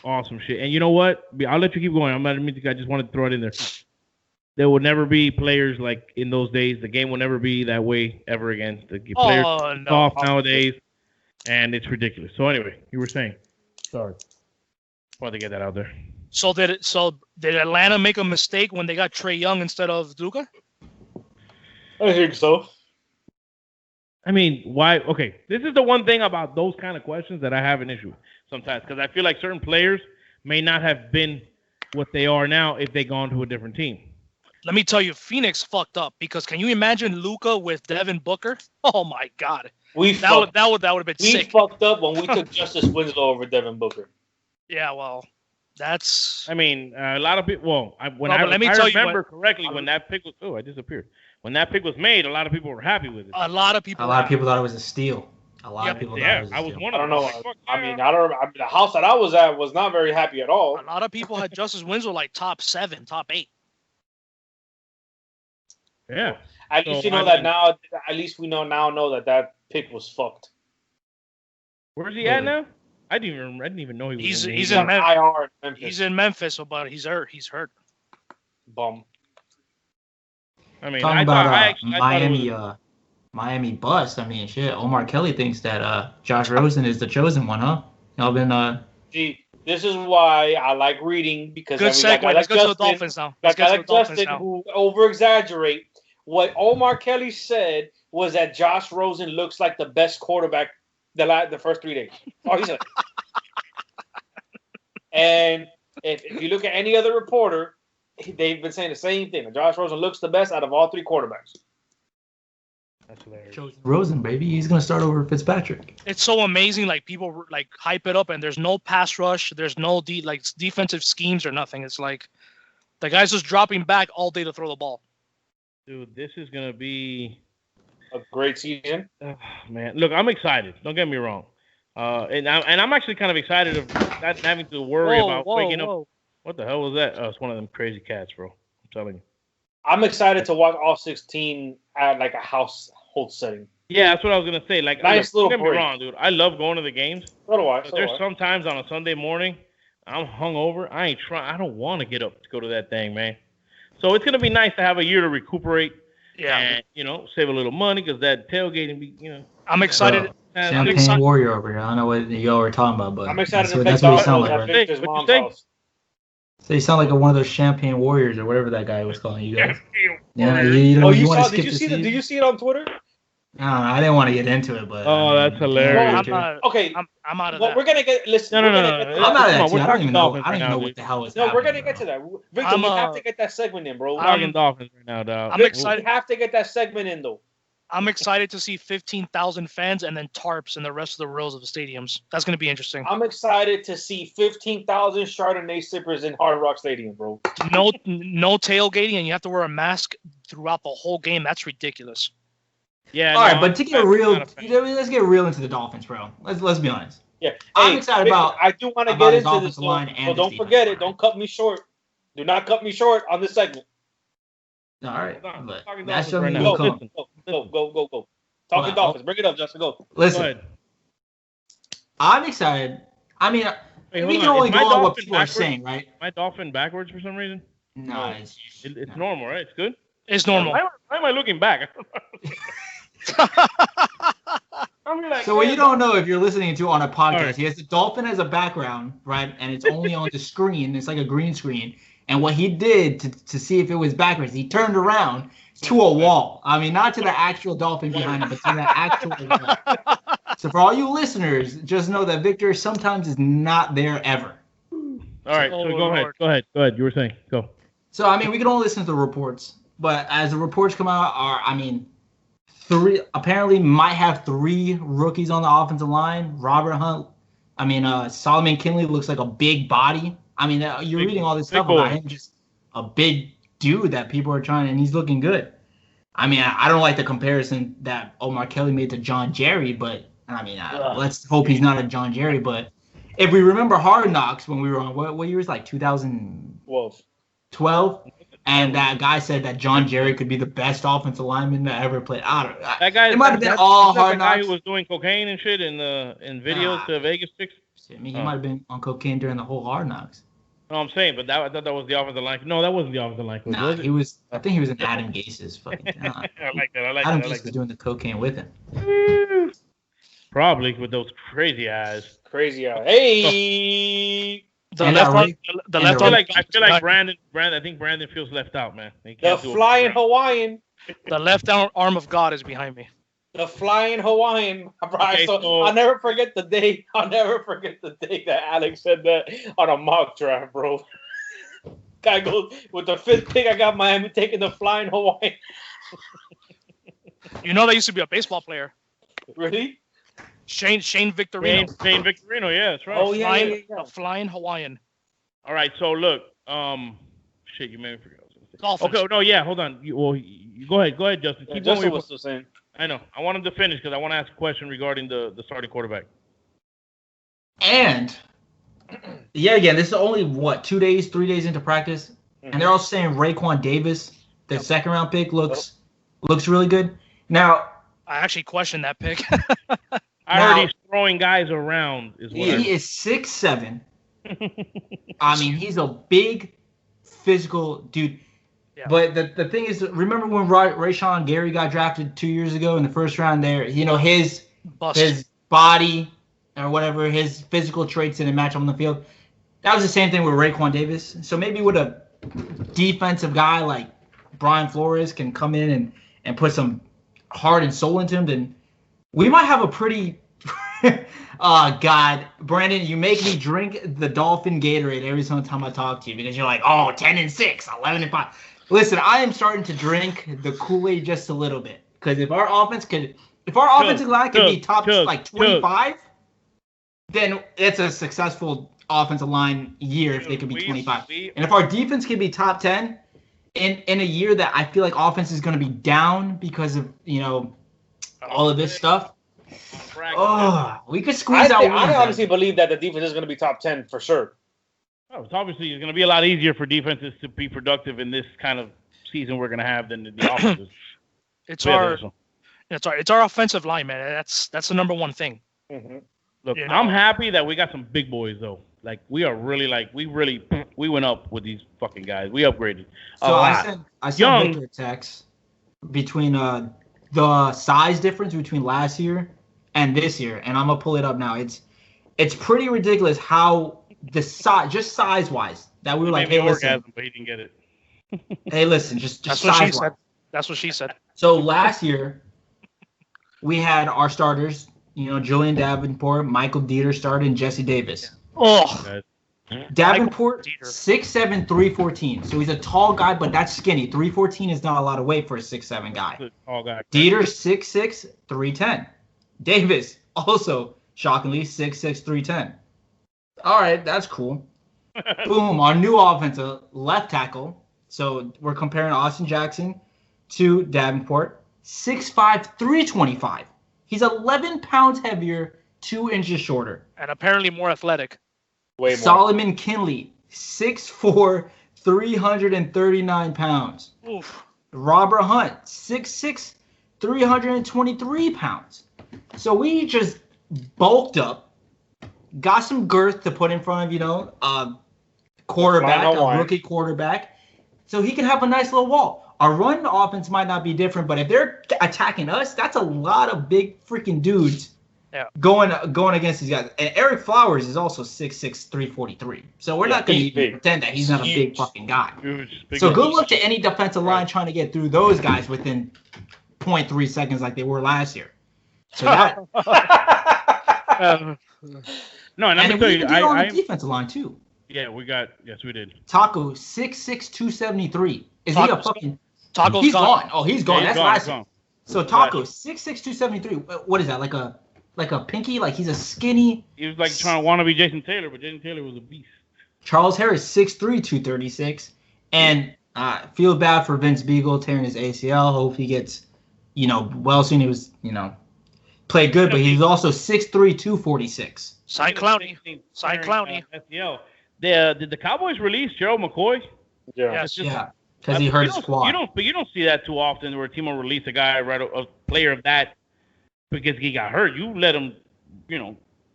Speaker 1: Awesome shit. And you know what? I'll let you keep going. I just wanted to throw it in there. There will never be players like in those days. The game will never be that way ever again. The players are soft nowadays, and it's ridiculous. So anyway, you were saying. Sorry. Wanted to get that out there.
Speaker 4: So did Atlanta make a mistake when they got Trae Young instead of Luka?
Speaker 2: I think so.
Speaker 1: I mean, why? Okay, this is the one thing about those kind of questions that I have an issue with sometimes, because I feel like certain players may not have been what they are now if they gone to a different team.
Speaker 2: Let me tell you, Phoenix fucked up because can you imagine Luka with Devin Booker? Oh my God, that would have been sick. We fucked up when we took Justice Winslow over Devin Booker. Yeah, well, that's.
Speaker 1: I mean, a lot of people. Well, when I remember correctly, when that pick was I disappeared. When that pick was made, a lot of people were happy with it.
Speaker 2: A lot of people thought it was a steal. A lot of people thought it was a steal.
Speaker 1: I was one of them.
Speaker 2: I mean, the house that I was at was not very happy at all.
Speaker 4: A lot of people had Justice Winslow like top 7, top 8.
Speaker 1: Yeah.
Speaker 2: At least you know that now. At least we know that pick was fucked.
Speaker 1: Where's he at now? I didn't even know he was.
Speaker 2: He's in IR. Memphis.
Speaker 4: He's in Memphis, but he's hurt.
Speaker 2: Bum.
Speaker 3: I mean, talking about Miami bust. I mean, shit. Omar Kelly thinks that Josh Rosen is the chosen one, huh? Y'all been
Speaker 2: See, this is why I like reading because
Speaker 4: good segue. Let's go to the Dolphins now.
Speaker 2: Justin who over-exaggerate. What Omar Kelly said was that Josh Rosen looks like the best quarterback the first 3 days. Oh, he said. And if you look at any other reporter, they've been saying the same thing. Josh Rosen looks the best out of all 3 quarterbacks.
Speaker 1: That's hilarious.
Speaker 3: Rosen, baby. He's going to start over Fitzpatrick.
Speaker 4: It's so amazing. Like, people like hype it up, and there's no pass rush. There's no defensive schemes or nothing. It's like the guy's just dropping back all day to throw the ball.
Speaker 1: Dude, this is going to be
Speaker 2: a great season.
Speaker 1: Man, look, I'm excited. Don't get me wrong. And I'm actually kind of excited of not having to worry about waking up. What the hell was that? Oh, it's one of them crazy cats, bro. I'm telling you.
Speaker 2: I'm excited to watch all 16 at like a household setting.
Speaker 1: Yeah, that's what I was gonna say. Like,
Speaker 2: nice little.
Speaker 1: Don't get me wrong, dude. I love going to the games.
Speaker 2: So do I.
Speaker 1: There's sometimes on a Sunday morning, I'm hungover. I don't want to get up to go to that thing, man. So it's gonna be nice to have a year to recuperate.
Speaker 2: Yeah.
Speaker 1: And save a little money because that tailgating,
Speaker 4: I'm excited.
Speaker 3: Champagne Warrior over here. I don't know what y'all were talking about, but
Speaker 2: I'm excited
Speaker 3: that's what he sounds like, right?
Speaker 2: His mom's house.
Speaker 3: So you sound like one of those Champagne Warriors or whatever that guy was calling you guys.
Speaker 2: Yeah, you want to skip the season? Did you see it on Twitter?
Speaker 3: I didn't want to get into it, but
Speaker 1: that's hilarious.
Speaker 2: Okay,
Speaker 4: I'm out of that.
Speaker 2: We're gonna get. Listen,
Speaker 1: no.
Speaker 3: I'm not at that. I don't even know what the hell is happening.
Speaker 2: No, we're gonna get to that. Victor, we have to get that segment in, bro.
Speaker 1: We're talking Dolphins right now, dog.
Speaker 4: I'm excited.
Speaker 2: We have to get that segment in, though.
Speaker 4: I'm excited to see 15,000 fans and then tarps in the rest of the rows of the stadiums. That's going to be interesting.
Speaker 2: I'm excited to see 15,000 Chardonnay sippers in Hard Rock Stadium, bro.
Speaker 4: No tailgating, and you have to wear a mask throughout the whole game. That's ridiculous.
Speaker 3: Yeah. All right, but to get real, let's get real into the Dolphins, bro. Let's be honest.
Speaker 2: Yeah,
Speaker 3: I'm excited about.
Speaker 2: I do want to get into this, so don't forget it. Don't cut me short. Do not cut me short on this segment.
Speaker 3: All right, but
Speaker 1: Talking
Speaker 3: that's
Speaker 1: Dolphins
Speaker 3: something
Speaker 1: right
Speaker 3: will
Speaker 1: now.
Speaker 3: come.
Speaker 2: Go. Talking Dolphins. Bring it up, Justin. Go.
Speaker 3: Listen,
Speaker 1: Go ahead.
Speaker 3: I'm excited. I mean,
Speaker 1: Wait,
Speaker 3: we
Speaker 1: hold
Speaker 3: can
Speaker 1: on.
Speaker 3: only
Speaker 1: Is
Speaker 3: go
Speaker 1: my
Speaker 3: on what
Speaker 1: dolphin
Speaker 3: people are
Speaker 1: backwards?
Speaker 3: saying, right?
Speaker 1: My dolphin backwards for some reason?
Speaker 3: No,
Speaker 1: It's normal, right? It's good?
Speaker 4: It's normal.
Speaker 1: Why am I looking back? I'm like,
Speaker 3: so what you don't know if you're listening to on a podcast,
Speaker 1: right.
Speaker 3: he has the dolphin as a background, right? And it's only on the screen. It's like a green screen. And what he did to see if it was backwards, he turned around to a wall. I mean, not to the actual dolphin behind him, but to the actual wall. So for all you listeners, just know that Victor sometimes is not there ever.
Speaker 1: All right, so go ahead. You were saying, go.
Speaker 3: So, I mean, we can only listen to the reports. But as the reports come out, apparently might have 3 rookies on the offensive line. Robert Hunt, Solomon Kinley looks like a big body. I mean, you're reading all this stuff about him, just a big dude that people are trying, and he's looking good. I mean, I don't like the comparison that Omar Kelly made to John Jerry, but I mean, let's hope he's not a John Jerry. But if we remember Hard Knocks when we were on, what year was it, like 2012? And that guy said that John Jerry could be the best offensive lineman that ever played. I don't know.
Speaker 1: That guy,
Speaker 3: it might have been all Hard Knocks.
Speaker 1: The guy who was doing cocaine and shit in videos to Vegas chicks.
Speaker 3: I mean, he might have been on cocaine during the whole Hard Knocks.
Speaker 1: No, I'm saying, but I thought that was the offensive line. No, that wasn't the offensive line coach.
Speaker 3: Nah, he was. I think he was in Adam Gase's fucking.
Speaker 1: I like that.
Speaker 3: Adam Gase was doing the cocaine with him.
Speaker 1: Probably with those crazy eyes.
Speaker 2: Hey.
Speaker 4: The left arm.
Speaker 1: I feel like Brandon. I think Brandon feels left out, man.
Speaker 2: The flying Hawaiian.
Speaker 4: The left arm of God is behind me.
Speaker 2: The flying Hawaiian.
Speaker 1: Okay, so
Speaker 2: I'll never forget the day. That Alex said that on a mock draft, bro. Guy goes with the 5th pick. I got Miami taking the flying Hawaiian.
Speaker 4: You know, that used to be a baseball player.
Speaker 2: Really?
Speaker 4: Shane Victorino.
Speaker 1: Shane Victorino, yeah, that's right.
Speaker 2: Oh yeah.
Speaker 4: A flying Hawaiian.
Speaker 1: All right, so look, shit, you made me forget.
Speaker 4: Dolphins.
Speaker 1: Okay, no, yeah, hold on. You go ahead, Justin.
Speaker 2: Yeah, Justin was still saying.
Speaker 1: I know. I want him to finish because I want to ask a question regarding the starting quarterback.
Speaker 3: And yeah, again, this is only 3 days into practice, and they're all saying Raekwon Davis, the 2nd round pick, looks really good. Now,
Speaker 4: I actually questioned that pick.
Speaker 1: I heard he's throwing guys around.
Speaker 3: He is 6'7". I mean, he's a big, physical dude. Yeah. But the thing is, remember when Rashawn Gary got drafted 2 years ago in the 1st round there? You know, his body or whatever, his physical traits didn't match on the field. That was the same thing with Raekwon Davis. So maybe with a defensive guy like Brian Flores can come in and put some heart and soul into him, then we might have a pretty God, Brandon, you make me drink the Dolphin Gatorade every single time I talk to you because you're like, 10-6, 11-5. Listen, I am starting to drink the Kool-Aid just a little bit because if our offensive line could be top 25, then it's a successful offensive line year if they could be 25. And if our defense can be top 10 in a year that I feel like offense is going to be down because of, all of this stuff. We could squeeze out.
Speaker 2: I honestly believe that the defense is going to be top 10 for sure.
Speaker 1: Oh, it's obviously going to be a lot easier for defenses to be productive in this kind of season we're going to have than the offenses.
Speaker 4: It's our offensive line, man. That's the number one thing.
Speaker 2: Mm-hmm.
Speaker 1: Look, I'm happy that we got some big boys though. Like we are really we went up with these fucking guys. We upgraded.
Speaker 3: So I sent Victor a text between the size difference between last year and this year, and I'm gonna pull it up now. It's pretty ridiculous how the size, just size wise, that we were like, hey, listen,
Speaker 1: but he didn't get it.
Speaker 3: Hey, listen, just
Speaker 4: that's
Speaker 3: size
Speaker 4: what she
Speaker 3: wise.
Speaker 4: said. That's what she said.
Speaker 3: So last year, we had our starters, Julian Davenport, Michael Dieter started, and Jesse Davis.
Speaker 4: Oh.
Speaker 3: Davenport, 6'7", 314. So he's a tall guy, but that's skinny. 314 is not a lot of weight for a 6'7" guy.
Speaker 1: Tall guy.
Speaker 3: Dieter, 6'6", 310. Davis, also, shockingly, 6'6", 310. All right, that's cool. Boom, our new offensive left tackle. So we're comparing Austin Jackson to Davenport, 6'5", 325. He's 11 pounds heavier, 2 inches shorter.
Speaker 4: And apparently more athletic.
Speaker 2: Way more.
Speaker 3: Solomon Kinley, 6'4", 339 pounds.
Speaker 4: Oof.
Speaker 3: Robert Hunt, 6'6", 323 pounds. So we just bulked up, got some girth to put in front of, quarterback, a rookie quarterback, so he can have a nice little wall. Our run offense might not be different, but if they're attacking us, that's a lot of big freaking dudes going against these guys. And Eric Flowers is also 6'6", 343. So we're not going to pretend that he's not a big fucking guy. So good luck to any defensive line trying to get through those guys within 0.3 seconds like they were last year. So that.
Speaker 1: No, and I'm
Speaker 3: we did on the defensive line too.
Speaker 1: Yeah, we did.
Speaker 3: Taco, 6'6", 273. Is he a fucking...
Speaker 4: Taco's
Speaker 3: he's
Speaker 4: gone.
Speaker 3: Oh, he's gone.
Speaker 1: Yeah,
Speaker 3: That's last
Speaker 1: gone.
Speaker 3: So Taco, 6'6", 273. What is that? Like a pinky? Like he's a skinny...
Speaker 1: He was like trying to want to be Jason Taylor, but Jason Taylor was a beast.
Speaker 3: Charles Harris, 6'3", 236. And feel bad for Vince Beagle tearing his ACL. Hope he gets, well soon. He was, played good, but he's also 6'3", 246.
Speaker 4: Sign Clowney.
Speaker 1: SEL. Did the Cowboys release Gerald McCoy?
Speaker 2: Yeah.
Speaker 3: Because he hurt his quad.
Speaker 1: You don't see that too often where a team will release a guy, a player of that, because he got hurt. You let him,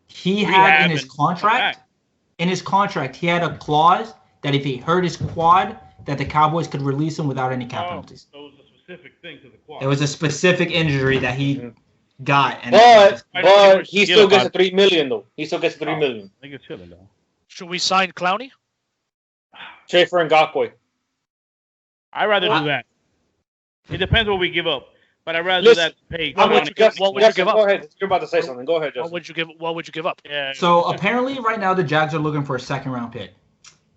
Speaker 3: He had in his contract. In his contract, he had a clause that if he hurt his quad, that the Cowboys could release him without any cap penalties.
Speaker 1: So it was a specific thing to the quad.
Speaker 3: It was a specific injury that he got. And
Speaker 2: but he still gets $3 million though. He still gets $3 million.
Speaker 1: I think it's chilling though.
Speaker 4: Should we sign Clowney?
Speaker 2: Schaefer Ngakoue.
Speaker 1: I'd rather do that. It depends what we give up, but I'd rather do that. Pay.
Speaker 4: What would you give up?
Speaker 2: Go ahead. You're about to say something. Go ahead, Justin.
Speaker 4: What would you give up?
Speaker 1: Yeah.
Speaker 3: So apparently, right now the Jags are looking for a second-round pick,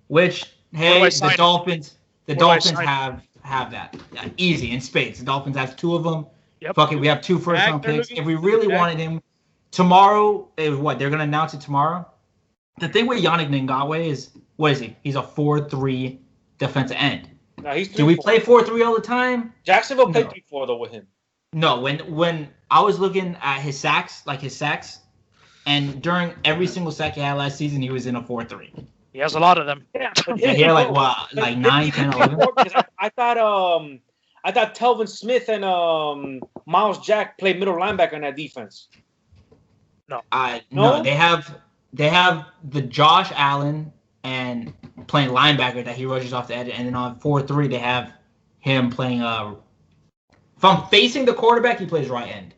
Speaker 3: which the Dolphins have that easy in spades. The Dolphins have 2 of them.
Speaker 4: Yep.
Speaker 3: Fuck it, we have 2 first-round picks. If we really wanted him, tomorrow is what they're gonna announce it tomorrow. The thing with Yannick Ngakoue is, what is he? He's a 4-3 defensive end.
Speaker 2: No, he's 3-4.
Speaker 3: Do we play 4-3 all the time?
Speaker 2: Jacksonville played 3-4 though with him.
Speaker 3: No, when I was looking at his sacks, and during every single sack he had last season, he was in a 4-3.
Speaker 4: He has a lot of them.
Speaker 2: Yeah,
Speaker 3: he had like 9, 10, 11.
Speaker 2: I thought Telvin Smith and Miles Jack played middle linebacker in that defense.
Speaker 3: No, they have the Josh Allen and playing linebacker that he rushes off the edge, and then on 4-3 they have him playing. If I'm facing the quarterback, he plays right end.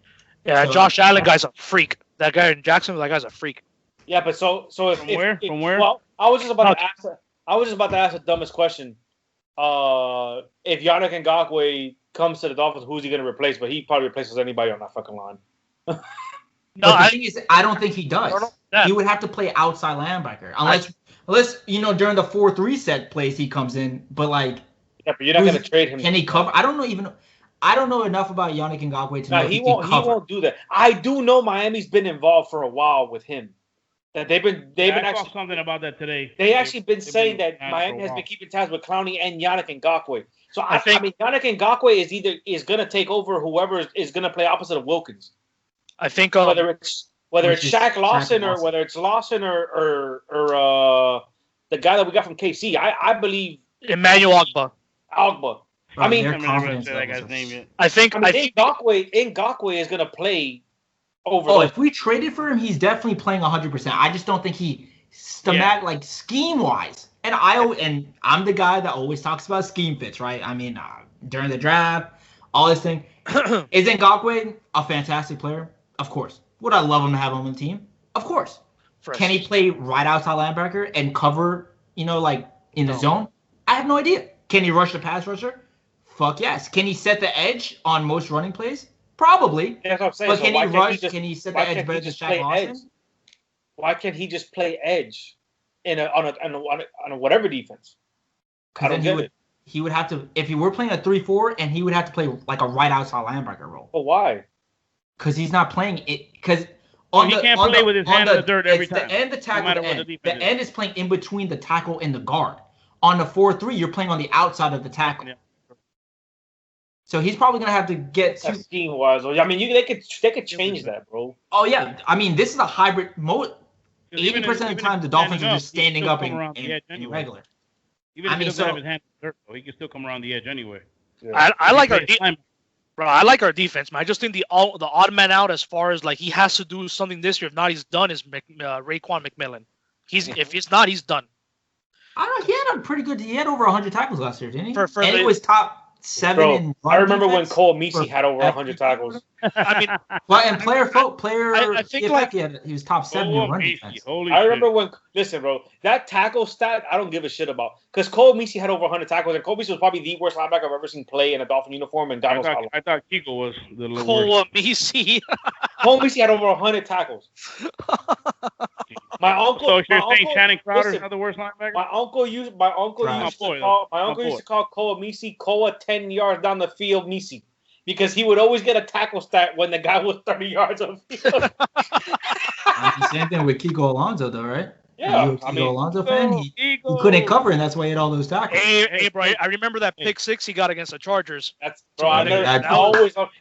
Speaker 4: Yeah, so, Josh Allen guy's a freak. That guy in Jacksonville, that guy's a freak.
Speaker 2: Yeah, but so if
Speaker 1: from where?
Speaker 2: Well, I was just about to ask the dumbest question. If Yannick Ngakoue comes to the Dolphins, who's he going to replace? But he probably replaces anybody on that fucking line.
Speaker 3: No, the thing is, I don't think he does. He would have to play outside linebacker unless during the 4-3 set plays he comes in. But
Speaker 2: but you're not going to trade him.
Speaker 3: Can he cover? I don't know enough about Yannick Ngakoue to know if he can cover.
Speaker 2: He won't do that. I do know Miami's been involved for a while with him. That they've been actually
Speaker 1: something about that today.
Speaker 2: They actually been saying that Miami has been keeping tabs with Clowney and Yannick Ngakoue. So I think Yannick Ngakoue is going to take over whoever is going to play opposite of Wilkins.
Speaker 4: I think
Speaker 2: whether it's Shaq Lawson or whether it's Lawson or the guy that we got from KC. I believe
Speaker 4: Emmanuel Ogbah.
Speaker 2: I mean,
Speaker 4: I think
Speaker 2: Ngakoue is going to play over.
Speaker 3: Oh, if we traded for him, he's definitely playing 100%. I just don't think scheme wise. And I'm the guy that always talks about scheme fits, right? I mean, during the draft, all this thing. Is Ngakoue a fantastic player? Of course. Would I love him to have him on the team? Of course. Can he play right outside linebacker and cover, in the zone? I have no idea. Can he rush the pass rusher? Fuck yes. Can he set the edge on most running plays? Probably.
Speaker 2: Yeah, that's what I'm saying.
Speaker 3: But can he rush? Can he set the edge better than Shaq Lawson?
Speaker 2: Why can't he just play edge on a whatever defense? I don't get it.
Speaker 3: He would have to, if he were playing a 3-4, and he would have to play like a right outside linebacker role.
Speaker 2: But why?
Speaker 3: Because he's not playing it. Because
Speaker 1: he can't play with his hand in the dirt every time.
Speaker 3: The end, the tackle, the end is playing in between the tackle and the guard. On the 4-3, you're playing on the outside of the tackle. Yeah. So he's probably gonna have to get
Speaker 2: scheme wise. I mean, they could change that, bro.
Speaker 3: Oh yeah, I mean this is a hybrid mode. 80% of the time, the Dolphins are just standing up and regular.
Speaker 1: Even if he doesn't have his hand in the dirt, though, he can still come around the edge anyway.
Speaker 4: Yeah. I like our I like our defense, man. I just think the odd man out as far as like he has to do something this year. If not, he's done. Is Raekwon McMillan? If he's not, he's done.
Speaker 3: I don't. He had a pretty good. He had over 100 tackles last year, didn't he?
Speaker 4: And
Speaker 3: he was top 7 in.
Speaker 2: I remember when Cole Messi had over 100 tackles.
Speaker 4: I mean,
Speaker 3: well, and
Speaker 4: I think
Speaker 3: he was top 7 in run defense.
Speaker 2: I remember when. Listen, bro, that tackle stat I don't give a shit about because Cole Messi had over 100 tackles, and Cole Messi was probably the worst linebacker I've ever seen play in a Dolphin uniform. And
Speaker 1: I thought Kiko was the
Speaker 4: Cole Messi.
Speaker 2: Cole Messi had over 100 tackles. My uncle.
Speaker 1: So you're saying Channing Crowder is not the worst linebacker?
Speaker 2: My uncle used to call Cole Messi Koa 10 yards down the field Messi because he would always get a tackle stat when the guy was 30 yards on the field.
Speaker 3: Same thing with Kiko Alonso, though, right?
Speaker 2: Yeah,
Speaker 3: Kiko Alonso fan. He couldn't cover, and that's why he had all those tackles.
Speaker 4: Hey, bro, I remember that pick six he got against the Chargers.
Speaker 2: That's bro.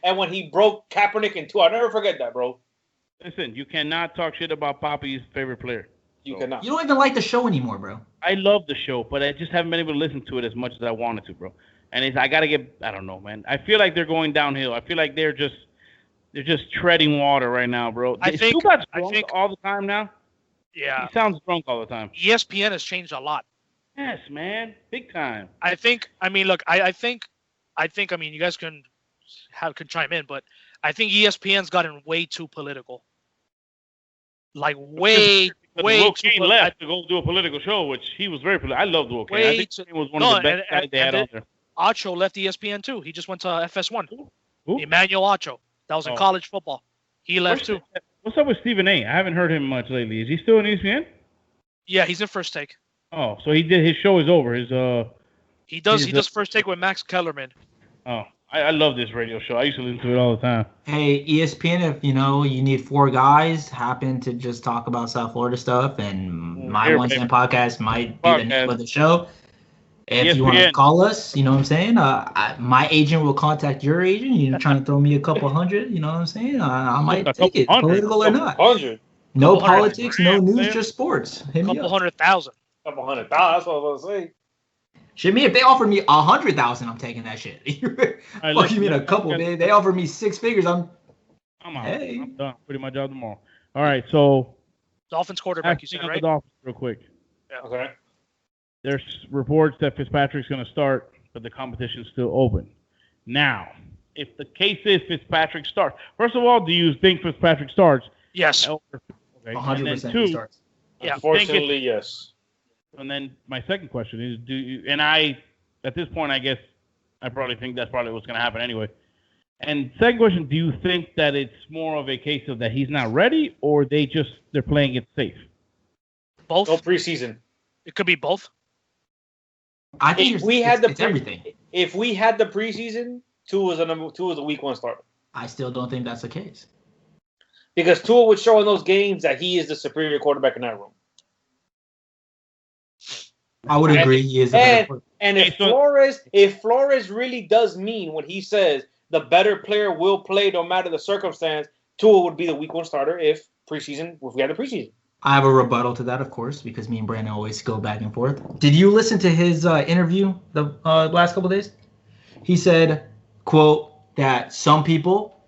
Speaker 2: And when he broke Kaepernick in two, I'll never forget that, bro.
Speaker 1: Listen, you cannot talk shit about Poppy's favorite player.
Speaker 2: You cannot.
Speaker 3: You don't even like the show anymore, bro.
Speaker 1: I love the show, but I just haven't been able to listen to it as much as I wanted to, bro. And I don't know, man. I feel like they're going downhill. I feel like they're just treading water right now, bro.
Speaker 4: I think
Speaker 1: all the time now.
Speaker 4: Yeah.
Speaker 1: He sounds drunk all the time.
Speaker 4: ESPN has changed a lot.
Speaker 1: Yes, man. Big time.
Speaker 4: I think, you guys can chime in, but I think ESPN's gotten way too political. Like way
Speaker 1: Will
Speaker 4: too
Speaker 1: Kane left to go do a political show, which he was very political. I loved Will Kane. I think he was one of the best guys they had on there.
Speaker 4: Acho left ESPN too. He just went to FS1.
Speaker 1: Who?
Speaker 4: Emmanuel Acho. That was in college football. He left too.
Speaker 1: What's up with Stephen A? I haven't heard him much lately. Is he still in ESPN?
Speaker 4: Yeah, he's in First Take.
Speaker 1: Oh, so his show is over.
Speaker 4: He does First Take with Max Kellerman.
Speaker 1: Oh, I love this radio show. I used to listen to it all the time.
Speaker 3: Hey, ESPN, if you need 4 guys, happen to just talk about South Florida stuff, and my One Cent podcast might be the name of the show. If ESPN. You want to call us, you know what I'm saying? My agent will contact your agent. You're trying to throw me a couple hundred, you know what I'm saying? I might take it, political or not.
Speaker 2: 100.
Speaker 3: No politics, no news, just sports. Hit me up.
Speaker 4: 100,000.
Speaker 2: Couple 100,000. That's what I was going to say.
Speaker 3: Shit, me if they offer me 100,000, I'm taking that shit. Fuck you mean a couple, man? They offer me 6 figures, I'm
Speaker 1: out.
Speaker 3: Hey.
Speaker 1: I'm done. Pretty my job tomorrow. All right, so
Speaker 4: Dolphins quarterback, you said, right?
Speaker 1: The Dolphins real quick.
Speaker 4: Yeah.
Speaker 2: Okay.
Speaker 1: There's reports that Fitzpatrick's going to start, but the competition's still open. Now, if the case is Fitzpatrick starts, first of all, do you think Fitzpatrick starts?
Speaker 4: Yes.
Speaker 1: Okay.
Speaker 3: 100%
Speaker 1: he
Speaker 3: starts.
Speaker 4: Yeah.
Speaker 2: Unfortunately, yes.
Speaker 1: And then my second question is, at this point, I guess I probably think that's probably what's going to happen anyway. And second question, do you think that it's more of a case of that he's not ready, or they're playing it safe?
Speaker 4: Both.
Speaker 2: No preseason.
Speaker 4: It could be both.
Speaker 3: I think it's everything.
Speaker 2: If we had the preseason, Tua was a week 1 starter.
Speaker 3: I still don't think that's the case.
Speaker 2: Because Tua would show in those games that he is the superior quarterback in that room.
Speaker 3: I would agree. He is.
Speaker 2: And if Flores really does mean when he says the better player will play no matter the circumstance, Tua would be the week 1 starter if we had the preseason.
Speaker 3: I have a rebuttal to that, of course, because me and Brandon always go back and forth. Did you listen to his interview the last couple of days? He said, quote, that some people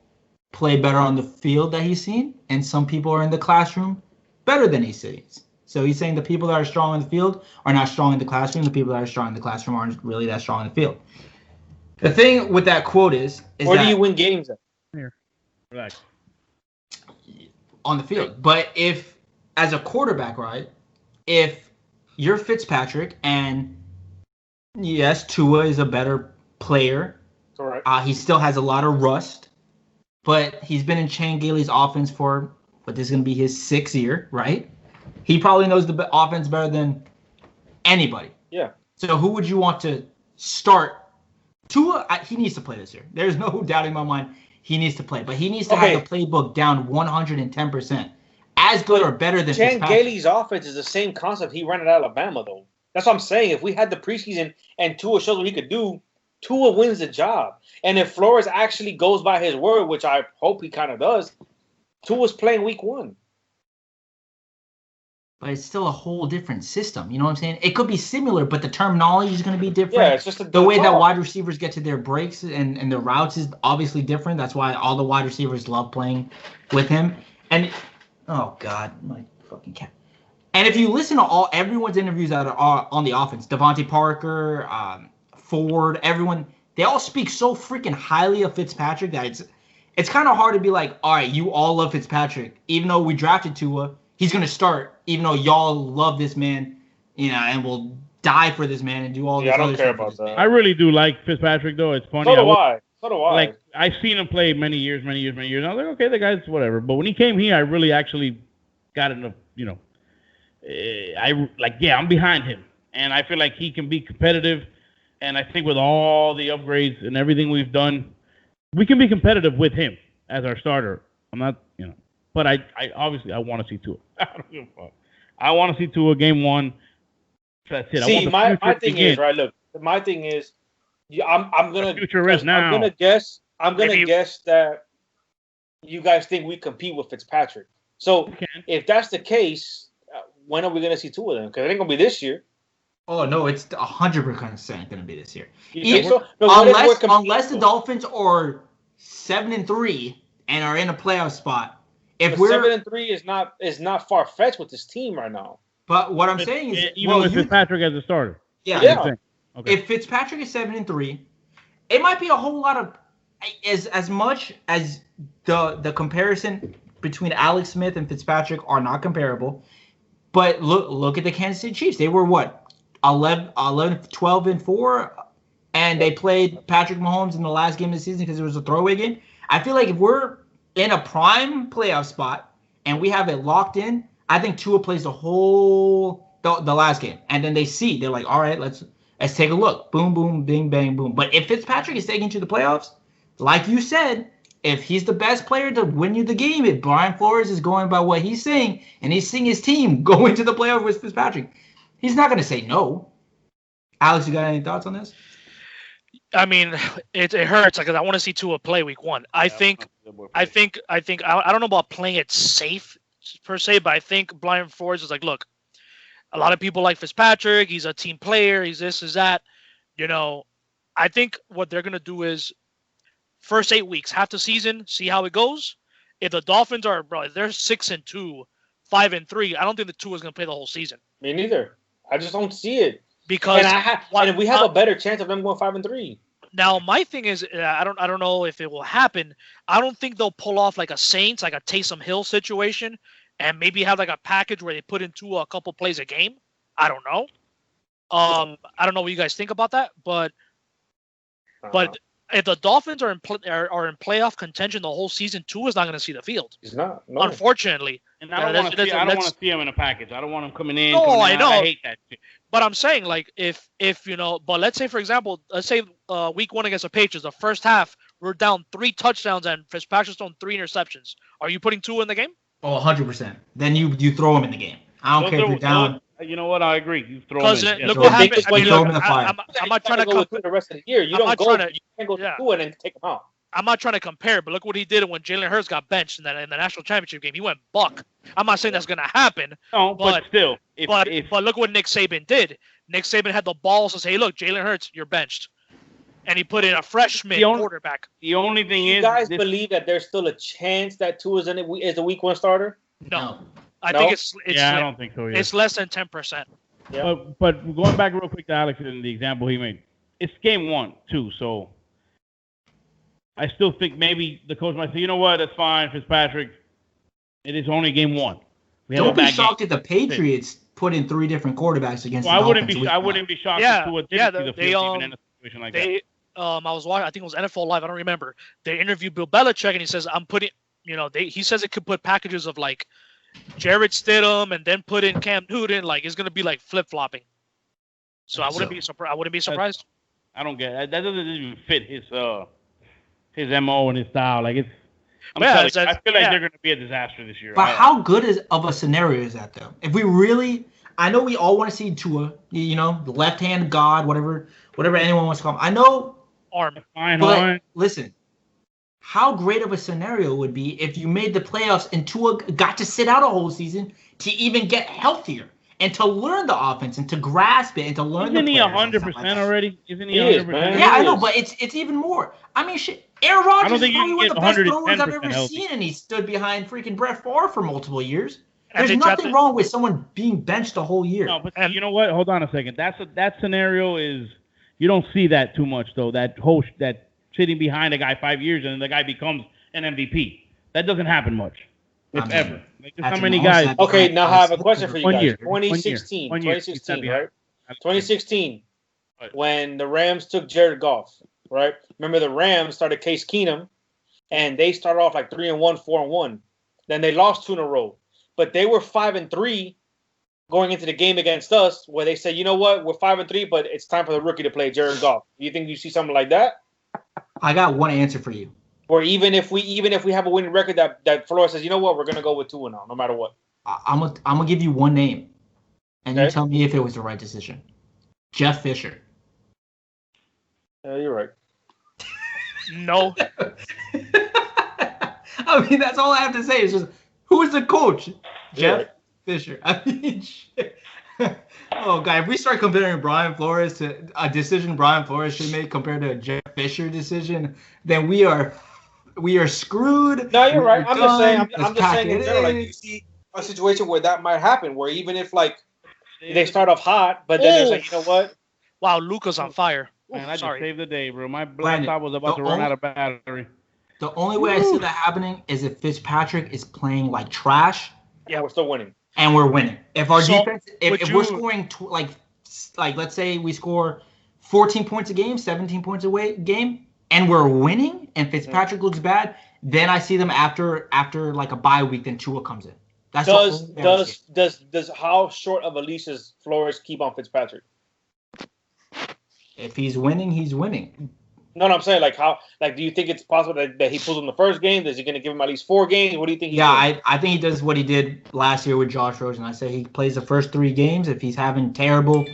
Speaker 3: play better on the field that he's seen, and some people are in the classroom better than he sees. So he's saying the people that are strong in the field are not strong in the classroom. The people that are strong in the classroom aren't really that strong in the field. The thing with that quote is
Speaker 2: where do you win games at?
Speaker 1: Here, relax.
Speaker 3: On the field. But if, as a quarterback, right, if you're Fitzpatrick and, yes, Tua is a better player.
Speaker 2: Correct.
Speaker 3: He still has a lot of rust, but he's been in Chan Gailey's offense for, this is going to be his 6th year, right? He probably knows the offense better than anybody.
Speaker 2: Yeah.
Speaker 3: So who would you want to start? Tua, he needs to play this year. There's no doubt in my mind he needs to play. But he needs to have the playbook down 110%. As good or better than
Speaker 2: Chan Gailey's offense is the same concept he ran at Alabama, though. That's what I'm saying. If we had the preseason and Tua shows what he could do, Tua wins the job. And if Flores actually goes by his word, which I hope he kind of does, Tua's playing week 1.
Speaker 3: but it's still a whole different system. You know what I'm saying? It could be similar, but the terminology is going to be different.
Speaker 2: Yeah, it's just
Speaker 3: the way that wide receivers get to their breaks and their routes is obviously different. That's why all the wide receivers love playing with him. And oh god, my fucking cat. And if you listen to everyone's interviews that are on the offense, Devontae Parker, Ford, everyone, they all speak so freaking highly of Fitzpatrick that it's kind of hard to be like, all right, you all love Fitzpatrick, even though we drafted Tua. He's going to start, even though y'all love this man, and will die for this man and do all this.
Speaker 2: Yeah, I don't care about that.
Speaker 1: I really do like Fitzpatrick, though. It's funny.
Speaker 2: So do I.
Speaker 1: Like, I've seen him play many years. And I was like, okay, the guy's whatever. But when he came here, I really actually got enough, I'm behind him. And I feel like he can be competitive. And I think with all the upgrades and everything we've done, we can be competitive with him as our starter. I'm not, but I obviously I want to see Tua. I don't give a fuck. I want to see Tua game one. That's it.
Speaker 2: See, my thing is, right, look, my thing is, I'm gonna guess that you guys think we compete with Fitzpatrick. So if that's the case, when are we gonna see Tua then? Because it ain't gonna be this year.
Speaker 3: Oh no, it's 100% gonna be this year.
Speaker 2: Unless
Speaker 3: the Dolphins are 7-3 and are in a playoff spot. If
Speaker 2: we're 7-3 is not far fetched with this team right now.
Speaker 3: But what I'm saying is,
Speaker 1: even with Fitzpatrick as a starter.
Speaker 3: Yeah. Okay. If Fitzpatrick is 7-3, it might be a whole lot of as much as the comparison between Alex Smith and Fitzpatrick are not comparable. But look at the Kansas City Chiefs. They were what 12-4, and they played Patrick Mahomes in the last game of the season because it was a throwaway game. I feel like if we're in a prime playoff spot and we have it locked in, I think Tua plays the last game, and then they're like, all right, let's take a look. Boom, boom, bing, bang, boom. But if Fitzpatrick is taking to the playoffs, like you said, if he's the best player to win you the game, if Brian Flores is going by what he's saying, and he's seeing his team go into the playoff with Fitzpatrick, he's not going to say no. Alex, you got any thoughts on this?
Speaker 4: I mean, it hurts because I want to see Tua play week one. I think I don't know about playing it safe per se, but I think Brian Flores is like, look, a lot of people like Fitzpatrick. He's a team player. He's this, is that. I think what they're going to do is first 8 weeks, half the season, see how it goes. If the Dolphins they're 6-2, 5-3, I don't think the Tua is going to play the whole season.
Speaker 2: Me neither. I just don't see it.
Speaker 4: Because
Speaker 2: and we have a better chance of them going 5-3.
Speaker 4: Now, my thing is, I don't know if it will happen. I don't think they'll pull off like a Saints, like a Taysom Hill situation, and maybe have like a package where they put into a couple plays a game. I don't know. I don't know what you guys think about that, but if the Dolphins are in playoff contention the whole season, Tua is not going to see the field.
Speaker 2: He's not. No.
Speaker 4: Unfortunately.
Speaker 1: And I don't want to see him in a package. I don't want him coming in.
Speaker 4: No, I know.
Speaker 1: I hate that shit.
Speaker 4: But I'm saying, like, if but let's say, for example, week one against the Patriots, the first half, we're down 3 touchdowns and Fitzpatrick's thrown 3 interceptions. Are you putting Tua in the game?
Speaker 3: Oh, 100%. Then you throw him in the game. I don't care if you're down.
Speaker 1: You know what? I agree. You throw him in.
Speaker 4: Look what happened.
Speaker 2: I'm not trying to go the rest of the year. You can't go Tua and take him out.
Speaker 4: I'm not trying to compare, but look what he did when Jalen Hurts got benched in the national championship game. He went buck. I'm not saying that's going to happen.
Speaker 1: No, but still.
Speaker 4: But look what Nick Saban did. Nick Saban had the balls to say, hey, look, Jalen Hurts, you're benched. And he put in a freshman quarterback.
Speaker 1: The only thing
Speaker 2: is... You guys believe that there's still a chance that Tua is a week one starter?
Speaker 4: No. I think it's
Speaker 1: I don't think so either.
Speaker 4: It's less than 10%.
Speaker 1: Yeah. But going back real quick to Alex and the example he made, it's game 1, too, so... I still think maybe the coach might say, you know what, that's fine, Fitzpatrick. It is only game 1.
Speaker 3: Don't be shocked if the Patriots put in 3 different quarterbacks against the Dolphins.
Speaker 1: I wouldn't be shocked if Tua didn't see the field even in a situation like that.
Speaker 4: I was watching, I think it was NFL Live, I don't remember. They interviewed Bill Belichick and he says, I'm putting, he says it could put packages of like Jarrett Stidham and then put in Cam Newton, like it's going to be like flip-flopping. So I wouldn't be surprised.
Speaker 1: I don't get it. That doesn't even fit his MO and his style. Like I feel like they're going to be a disaster this year.
Speaker 3: But how good of a scenario is that, though? If we really, I know we all want to see Tua, the left hand god, whatever anyone wants to call him. I know. But listen, how great of a scenario would be if you made the playoffs and Tua got to sit out a whole season, to even get healthier and to learn the offense and to grasp it and to learn
Speaker 1: Isn't
Speaker 3: the
Speaker 1: he
Speaker 3: players.
Speaker 1: 100% already? Isn't he 100%?
Speaker 2: man.
Speaker 3: Yeah, I know, but it's even more. I mean, shit. Aaron Rodgers is probably one of the best throwers I've ever seen, and he stood behind freaking Brett Favre for multiple years. There's nothing wrong with someone being benched a whole year.
Speaker 1: No, but you know what? Hold on a second. That scenario is you don't see that too much though. That sitting behind a guy 5 years and the guy becomes an MVP. That doesn't happen much, if ever. Like, how many guys?
Speaker 2: Okay, now I have a question for you guys. 2016, right? 2016, when the Rams took Jared Goff, right? Remember the Rams started Case Keenum, and they started off like 3-1, 4-1. Then they lost 2 in a row, but they were 5-3 going into the game against us, where they said, you know what, we're 5-3, but it's time for the rookie to play Jared Goff. Do you think you see something like that?
Speaker 3: I got one answer for you.
Speaker 2: Or even if we have a winning record, that Flores says, you know what, we're gonna go with 2 now, no matter what.
Speaker 3: I'm gonna give you one name, and you tell me if it was the right decision. Jeff Fisher.
Speaker 2: Yeah, you're right.
Speaker 4: No.
Speaker 3: I mean, that's all I have to say. Is just who is the coach? Jeff Fisher. I mean, shit. Oh, God, if we start comparing Brian Flores to a decision Brian Flores should make compared to a Jeff Fisher decision, then we are screwed.
Speaker 2: No, you're right. I'm just saying in general, like, you see a situation where that might happen, where even if, like, they start off hot, but then there's like, you know what?
Speaker 4: Wow, Luca's on fire.
Speaker 1: Man, I just saved the day, bro. My laptop was about to run out of battery.
Speaker 3: The only way I see that happening is if Fitzpatrick is playing like trash.
Speaker 2: Yeah, we're still winning.
Speaker 3: And we're winning. If our defense, if we're scoring like let's say we score 14 points a game, 17 points a game, and we're winning, and Fitzpatrick looks bad, then I see them after like a bye week. Then Tua comes in. That's
Speaker 2: does how short of a leash does Flores keep on Fitzpatrick?
Speaker 3: If he's winning, he's winning.
Speaker 2: No, I'm saying do you think it's possible that he pulls him the first game? Is he going to give him at least 4 games? What do you think?
Speaker 3: I think he does what he did last year with Josh Rosen. I say he plays the first 3 games. If he's having terrible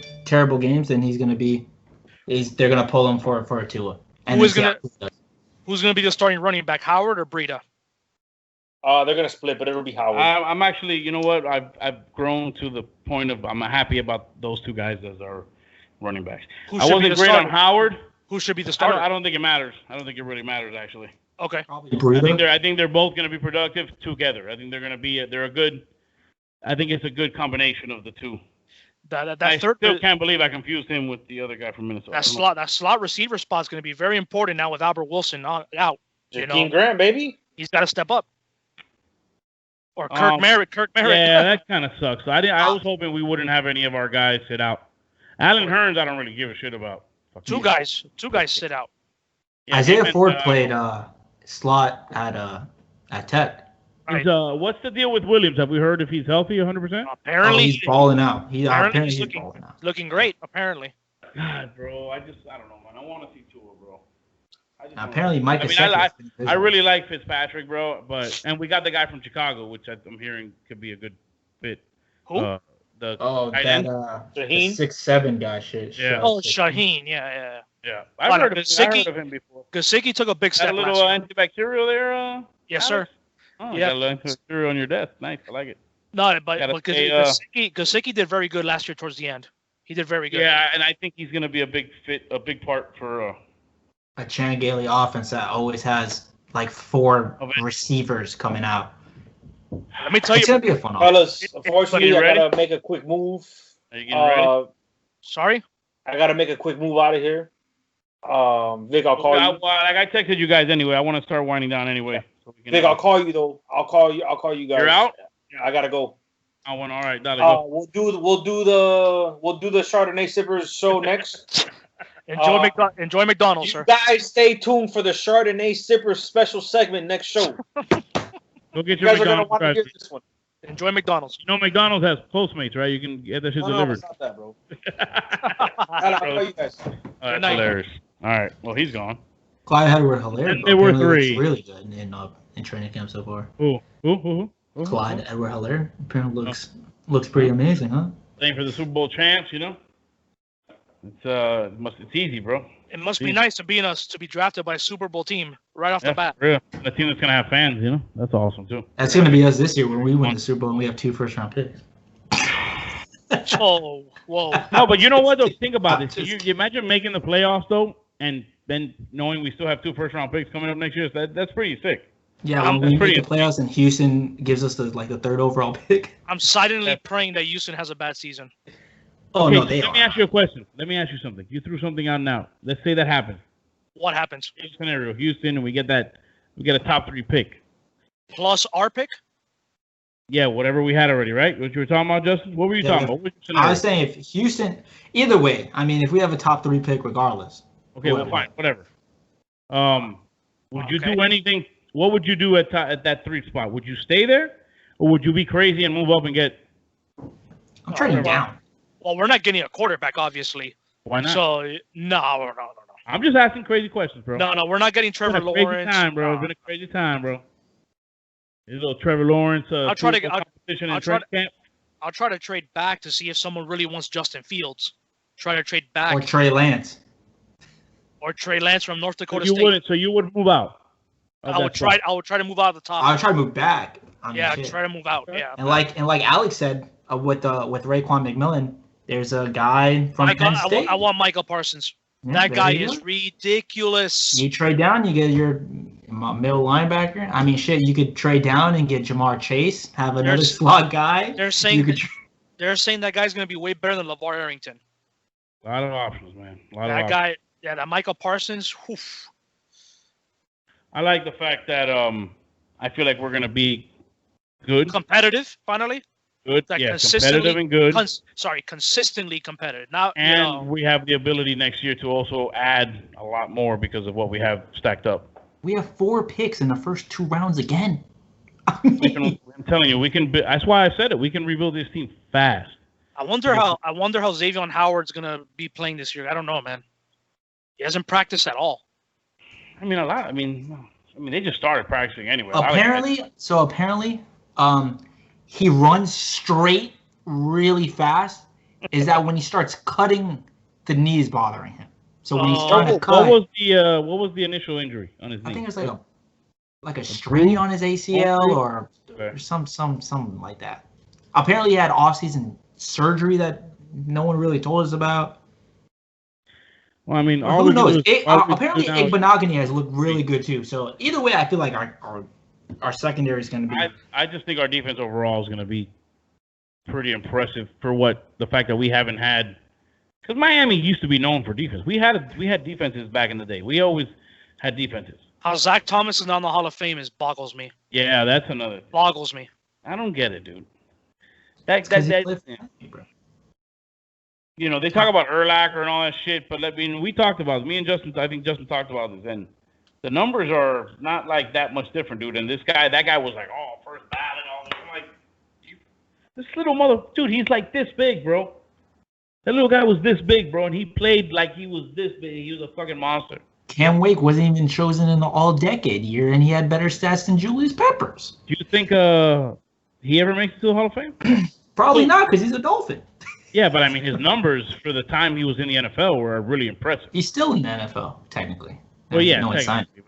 Speaker 3: games, then they're going to pull him for a Tua. And
Speaker 4: who's going to be the starting running back, Howard or Breida?
Speaker 2: They're going to split, but it'll be Howard.
Speaker 1: I'm actually, you know what? I've grown to the point of I'm happy about those 2 guys as our running backs. I wasn't great on Howard.
Speaker 4: Who should be the starter?
Speaker 1: I don't think it matters. I don't think it really matters, actually.
Speaker 4: Okay.
Speaker 1: I think they're both going to be productive together. I think they're going to be they're a good. I think it's a good combination of the 2. I still can't believe I confused him with the other guy from Minnesota.
Speaker 4: That slot receiver spot is going to be very important now with Albert Wilson out.
Speaker 2: Jakeem Grant, baby.
Speaker 4: He's got to step up. Or Kirk Merritt.
Speaker 1: Yeah, that kind of sucks. I was hoping we wouldn't have any of our guys sit out. Allen Hurns, I don't really give a shit about.
Speaker 4: Two guys sit out.
Speaker 3: Yeah, Isaiah Ford played slot at Tech.
Speaker 1: Right. What's the deal with Williams? Have we heard if he's healthy 100%?
Speaker 3: Apparently he's balling out. Apparently he's balling out.
Speaker 4: Looking great, apparently.
Speaker 1: God, bro, I don't know, man. I want to see Tua, bro.
Speaker 3: Apparently Mike is
Speaker 1: I really like Fitzpatrick, bro, and we got the guy from Chicago, which I'm hearing could be a good fit.
Speaker 4: Who?
Speaker 2: Shaheen?
Speaker 3: 6'7" guy shit.
Speaker 1: Yeah.
Speaker 4: Shaheen, yeah.
Speaker 1: I've heard of him before.
Speaker 4: Gesicki took a big step.
Speaker 1: Got a little antibacterial there.
Speaker 4: Yes, sir.
Speaker 1: Oh, yeah. Got a little antibacterial on your desk. Nice, I like it.
Speaker 4: No, but Gesicki did very good last year towards the end. He did very good.
Speaker 1: Yeah, and I think he's going to be a big part for
Speaker 3: a Chan Gailey offense that always has like 4 receivers coming out.
Speaker 4: Let me tell you,
Speaker 3: it's gonna be a fun
Speaker 2: fellas. Unfortunately, I gotta make a quick move.
Speaker 1: Are you getting ready?
Speaker 4: Sorry,
Speaker 2: I gotta make a quick move out of here. Vic, I'll call you.
Speaker 1: I texted you guys anyway. I want to start winding down anyway. So
Speaker 2: Vic, I'll call you though. I'll call you guys.
Speaker 1: You're out?
Speaker 2: Yeah, I gotta go.
Speaker 1: I went all right. Go.
Speaker 2: We'll do the Chardonnay Sippers show next.
Speaker 4: Enjoy McDonald's, sir.
Speaker 2: You guys stay tuned for the Chardonnay Sippers special segment next show.
Speaker 1: Go get your McDonald's.
Speaker 2: Want to hear this one.
Speaker 4: Enjoy McDonald's.
Speaker 1: You know McDonald's has Postmates, right? You can get that shit delivered.
Speaker 2: No, it's not that, bro. I'll call you guys.
Speaker 1: That's hilarious. All right. Well, he's gone.
Speaker 3: Clyde Edward-Helaire.
Speaker 1: They were 3.
Speaker 3: Really good in training camp so far.
Speaker 1: Who?
Speaker 3: Clyde Edward-Helaire. Apparently looks pretty amazing, huh?
Speaker 1: Playing for the Super Bowl champs, you know. It's easy, bro.
Speaker 4: It must be nice to be drafted by a Super Bowl team right off the bat.
Speaker 1: Real. A team that's gonna have fans, that's awesome too.
Speaker 3: That's gonna be us this year when we win the Super Bowl and we have 2 first-round picks.
Speaker 4: Oh, whoa!
Speaker 1: No, but you know what though? Think about this. You imagine making the playoffs though, and then knowing we still have 2 first-round picks coming up next year. That's pretty sick.
Speaker 3: Yeah, when we make the playoffs and Houston gives us the 3rd overall pick.
Speaker 4: I'm silently praying that Houston has a bad season.
Speaker 3: Oh,
Speaker 1: okay,
Speaker 3: no, they
Speaker 1: Let me ask you a question. Let me ask you something. You threw something out now. Let's say that happens.
Speaker 4: What happens?
Speaker 1: Scenario, Houston, and we get a top 3 pick.
Speaker 4: Plus our pick?
Speaker 1: Yeah, whatever we had already, right? What you were talking about, Justin? What were you talking about? What was your scenario?
Speaker 3: I was saying if Houston, either way, I mean, if we have a top 3 pick regardless.
Speaker 1: Okay, well, fine, whatever. Would you do anything? What would you do at that 3 spot? Would you stay there, or would you be crazy and move up and get?
Speaker 3: I'm trading down.
Speaker 4: Well, we're not getting a quarterback, obviously.
Speaker 1: Why not?
Speaker 4: So no.
Speaker 1: I'm just asking crazy questions, bro.
Speaker 4: No, we're not getting Trevor Lawrence.
Speaker 1: It's been a crazy time, bro. It's been a crazy time, bro. There's a little Trevor Lawrence competition in training camp.
Speaker 4: I'll try to trade back to see if someone really wants Justin Fields. Try to trade back.
Speaker 3: Or Trey Lance.
Speaker 4: Or Trey Lance from North Dakota State.
Speaker 1: So you would move out.
Speaker 4: I would try to move out of the top.
Speaker 3: I would try to move back.
Speaker 4: Try to move out. Yeah.
Speaker 3: And like Alex said, with Raekwon McMillan, there's a guy from Penn State.
Speaker 4: I want Michael Parsons. That guy is ridiculous.
Speaker 3: You trade down, you get your middle linebacker. I mean, shit, you could trade down and get Jamar Chase, have another slot guy.
Speaker 4: They're saying that guy's going to be way better than LeVar Arrington.
Speaker 1: A lot of options, man.
Speaker 4: That Michael Parsons. Oof.
Speaker 1: I like the fact that I feel like we're going to be good.
Speaker 4: Competitive, finally.
Speaker 1: Good, competitive and good.
Speaker 4: Consistently competitive. Now,
Speaker 1: we have the ability next year to also add a lot more because of what we have stacked up.
Speaker 3: We have 4 picks in the first 2 rounds again.
Speaker 1: I'm telling you, we can. That's why I said it. We can rebuild this team fast.
Speaker 4: I wonder how Xavier Howard's gonna be playing this year. I don't know, man. He hasn't practiced at all.
Speaker 1: I mean, a lot. I mean, they just started practicing anyway.
Speaker 3: Apparently, he runs straight really fast. Is that when he starts cutting, the knee's bothering him? So when he's starting to cut,
Speaker 1: what was the initial injury on his knee?
Speaker 3: I think it was like a strain on his ACL or something like that. Apparently, he had off-season surgery that no one really told us about.
Speaker 1: Well, I mean,
Speaker 3: who knows? Apparently, Igbenogany has looked really good too. So either way, I feel like our secondary is going to be.
Speaker 1: I just think our defense overall is going to be pretty impressive for the fact that we haven't had. Because Miami used to be known for defense. We had defenses back in the day. We always had defenses.
Speaker 4: How Zach Thomas is not in the Hall of Fame boggles me.
Speaker 1: Yeah, that's another.
Speaker 4: Boggles me.
Speaker 1: I don't get it, dude. They talk about Urlacher and all that shit, but we talked about it. Me and Justin, I think Justin talked about this, and the numbers are not like that much different, dude. And that guy was like, first ballot, all this. I'm like, this little dude, he's like this big, bro. That little guy was this big, bro, and he played like he was this big. He was a fucking monster.
Speaker 3: Cam Wake wasn't even chosen in the All-Decade year, and he had better stats than Julius Peppers.
Speaker 1: Do you think he ever makes it to the Hall of Fame?
Speaker 3: Probably not, because he's a Dolphin.
Speaker 1: Yeah, but I mean, his numbers for the time he was in the NFL were really impressive.
Speaker 3: He's still in the NFL, technically.
Speaker 1: Well, yeah,
Speaker 3: no one signed him.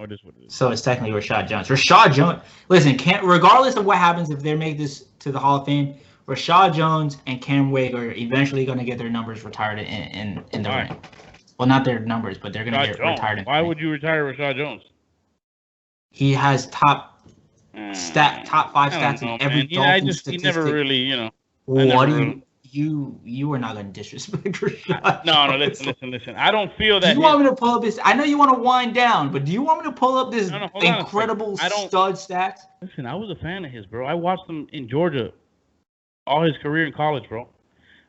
Speaker 1: It is what it is.
Speaker 3: So it's technically Rashad Jones. Rashad Jones, listen, regardless of what happens if they make this to the Hall of Fame, Rashad Jones and Cam Wake are eventually going to get their numbers retired in the ring. Well, not their numbers, but they're going to get retired.
Speaker 1: Why would you retire Rashad Jones?
Speaker 3: He has top 5 stats in every Dolphin statistic.
Speaker 1: He never really,
Speaker 3: You are not going to disrespect Rashad.
Speaker 1: No, listen. I don't feel that.
Speaker 3: Do you want me to pull up this? I know you want to wind down, but do you want me to pull up this incredible stud stats?
Speaker 1: Listen, I was a fan of his, bro. I watched him in Georgia all his career in college, bro.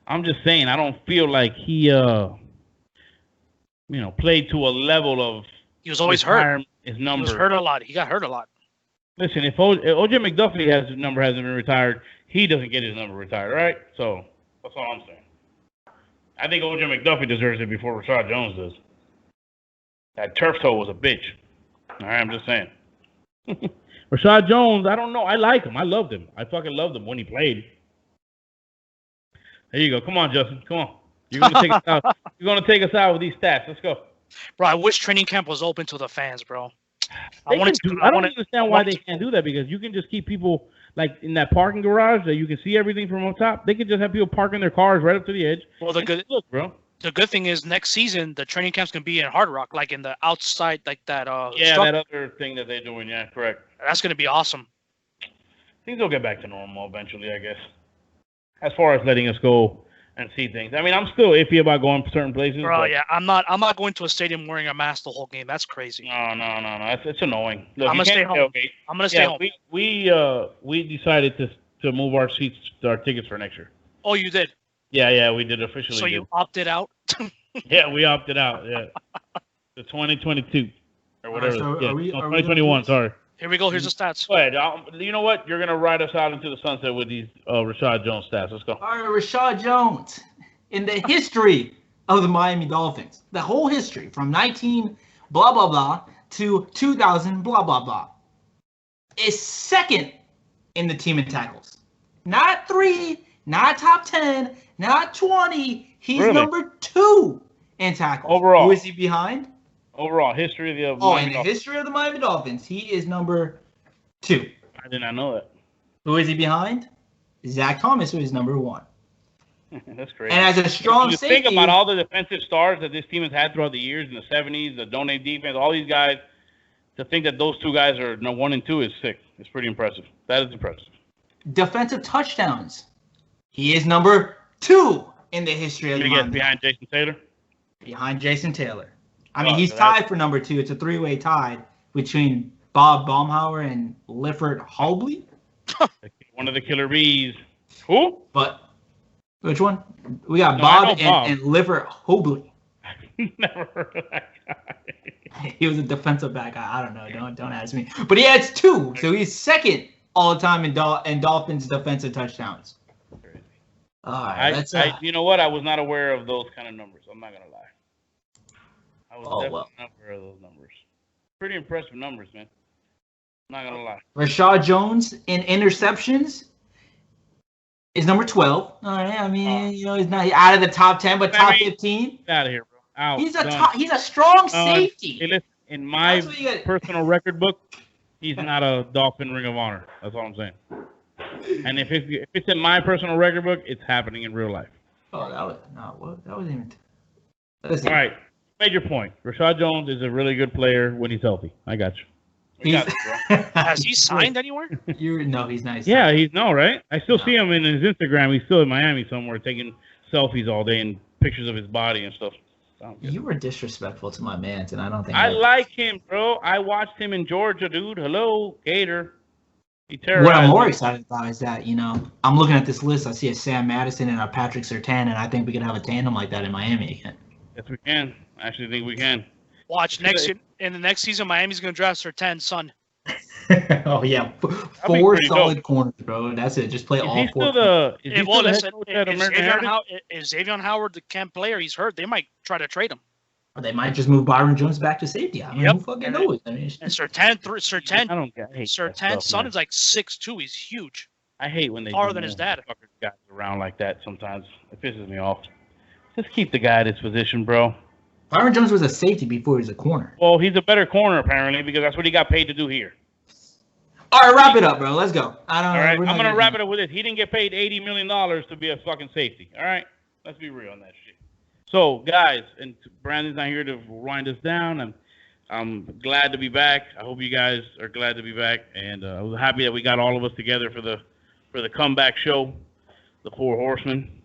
Speaker 1: I'm just saying, I don't feel like he, played to a level of.
Speaker 4: He was always hurt.
Speaker 1: His number.
Speaker 4: He was hurt a lot. He got hurt a lot.
Speaker 1: Listen, if O.J. McDuffie his number hasn't been retired, he doesn't get his number retired, right? So that's all I'm saying. I think O.J. McDuffie deserves it before Rashad Jones does. That turf toe was a bitch. All right, I'm just saying. Rashad Jones, I don't know. I like him. I loved him. I fucking loved him when he played. There you go. Come on, Justin. Come on. You're gonna take us out. You're gonna take us out with these stats. Let's go.
Speaker 4: Bro, I wish training camp was open to the fans, bro.
Speaker 1: I don't understand why they can't do that, because you can just keep people like in that parking garage that you can see everything from up top. They could just have people parking their cars right up to the edge.
Speaker 4: Well,
Speaker 1: look, bro.
Speaker 4: The good thing is next season the training camps can be in Hard Rock, like in the outside, like that.
Speaker 1: That other thing that they're doing. Yeah, correct.
Speaker 4: That's gonna be awesome.
Speaker 1: Things will get back to normal eventually, I guess. As far as letting us go and see things. I mean, I'm still iffy about going to certain places.
Speaker 4: Bro, yeah, I'm not going to a stadium wearing a mask the whole game. That's crazy.
Speaker 1: No. It's annoying. Look,
Speaker 4: I'm gonna stay home. I'm gonna stay home.
Speaker 1: We decided to move our tickets for next year.
Speaker 4: Oh, you did?
Speaker 1: Yeah, we did officially.
Speaker 4: So you opted out?
Speaker 1: Yeah, we opted out. Yeah, the 2022 or whatever.
Speaker 3: So
Speaker 1: 2021. Sorry.
Speaker 4: Here we go. Here's the stats.
Speaker 1: Go ahead. You know what? You're gonna ride us out into the sunset with these Rashad Jones stats. Let's go.
Speaker 3: All right, Rashad Jones, in the history of the Miami Dolphins, the whole history from 19 blah blah blah to 2000 blah blah blah, is second in the team in tackles. Not 3, not top 10, not 20. He's number 2 in tackles.
Speaker 1: Overall.
Speaker 3: Who is he behind?
Speaker 1: Overall, history of the
Speaker 3: Miami Dolphins. History of the Miami Dolphins, he is number 2.
Speaker 1: I did not know that.
Speaker 3: Who is he behind? Zach Thomas, who is number 1.
Speaker 1: That's crazy.
Speaker 3: And as a strong safety,
Speaker 1: think about all the defensive stars that this team has had throughout the years in the 70s, the donate defense, all these guys. To think that those two guys are 1 and 2 is sick. It's pretty impressive. That is impressive.
Speaker 3: Defensive touchdowns. He is number 2 in the history of the Miami.
Speaker 1: Behind Jason Taylor?
Speaker 3: Behind Jason Taylor. I mean, he's tied for number 2. It's a 3-way tie between Bob Baumhauer and Lifford Hobley.
Speaker 1: One of the killer bees. Who?
Speaker 3: But which one? We got Bob and Lifford Hobley.
Speaker 1: Never heard of that guy.
Speaker 3: He was a defensive back. I don't know. Don't ask me. But he has 2, so he's second all the time in Dolphins defensive touchdowns.
Speaker 1: Crazy.
Speaker 3: All right,
Speaker 1: you know what? I was not aware of those kind of numbers. I'm not gonna lie. I was definitely not aware of those numbers. Pretty impressive numbers, man. I'm not gonna lie.
Speaker 3: Rashad Jones in interceptions is number 12. All right, I mean, he's not out of the top 10, but top 15.
Speaker 1: Get out of here, bro. Out.
Speaker 3: He's a strong safety.
Speaker 1: Hey, listen, in my personal record book, he's not a Dolphin Ring of Honor. That's all I'm saying. And if it's in my personal record book, it's happening in real life.
Speaker 3: Oh, that wasn't even.
Speaker 1: All right, made your point. Rashad Jones is a really good player when he's healthy. I got you.
Speaker 4: Has he signed anywhere?
Speaker 3: No, he's not.
Speaker 1: Yeah, right? I still see him in his Instagram. He's still in Miami somewhere taking selfies all day and pictures of his body and stuff.
Speaker 3: You were disrespectful to my man, and I don't think.
Speaker 1: I like him, bro. I watched him in Georgia, dude. Hello, Gator.
Speaker 3: What I'm more excited about is that, I'm looking at this list. I see a Sam Madison and a Patrick Surtain, and I think we could have a tandem like that in Miami again.
Speaker 1: Yes, we can. I actually think we can.
Speaker 4: Watch in the next season, Miami's going to draft Surtain's son.
Speaker 3: Oh yeah, 4 solid corners, bro. That's it. Just play all 4.
Speaker 4: If Xavier Howard the camp player, he's hurt. They might try to trade him.
Speaker 3: Or they might just move Byron Jones back to safety. I mean, who fucking knows? And
Speaker 4: Surtain's son is like 6'2". He's huge.
Speaker 1: I hate when they
Speaker 4: taller than his dad.
Speaker 1: Guys around like that sometimes. It pisses me off. Just keep the guy at his position, bro.
Speaker 3: Byron Jones was a safety before he was a corner.
Speaker 1: Well, he's a better corner apparently because that's what he got paid to do here.
Speaker 3: All right, wrap it up, bro. Let's go.
Speaker 1: All right, I'm gonna wrap it up with this. He didn't get paid $80 million to be a fucking safety. All right, let's be real on that shit. So, guys, and Brandon's not here to wind us down. And I'm glad to be back. I hope you guys are glad to be back. And I was happy that we got all of us together for the comeback show, the 4 Horsemen.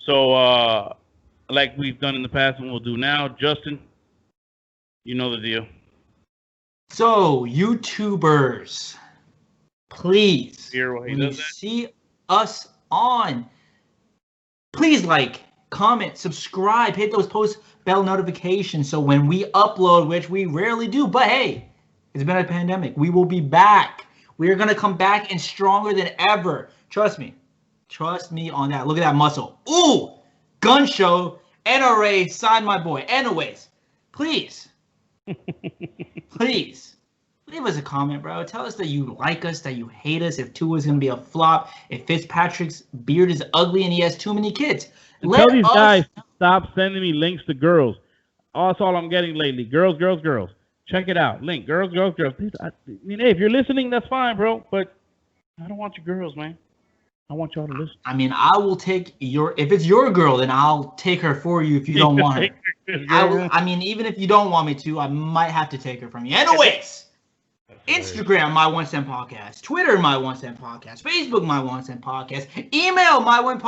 Speaker 1: So, like we've done in the past and we'll do now, Justin, you know the deal.
Speaker 3: So, YouTubers, please, when you see us on, please comment, subscribe, hit those post bell notifications so when we upload, which we rarely do, but hey, it's been a pandemic. We will be back. We are going to come back and stronger than ever. Trust me. Trust me on that. Look at that muscle. Ooh, gun show, NRA, sign my boy. Anyways, please Leave us a comment, bro. Tell us that you like us, that you hate us, if Tua's going to be a flop, if Fitzpatrick's beard is ugly and he has too many kids.
Speaker 1: And tell these guys to stop sending me links to girls. That's all I'm getting lately. Girls, girls, girls. Check it out. Link. Girls, girls, girls. Please, I mean, hey, if you're listening, that's fine, bro. But I don't want your girls, man. I want y'all to listen.
Speaker 3: I mean, I will take if it's your girl, then I'll take her for you if you don't want her. I mean, even if you don't want me to, I might have to take her from you. Anyways, Instagram, My 1 Cent Podcast. Twitter, My 1 Cent Podcast. Facebook, My 1 Cent Podcast. Email, My 1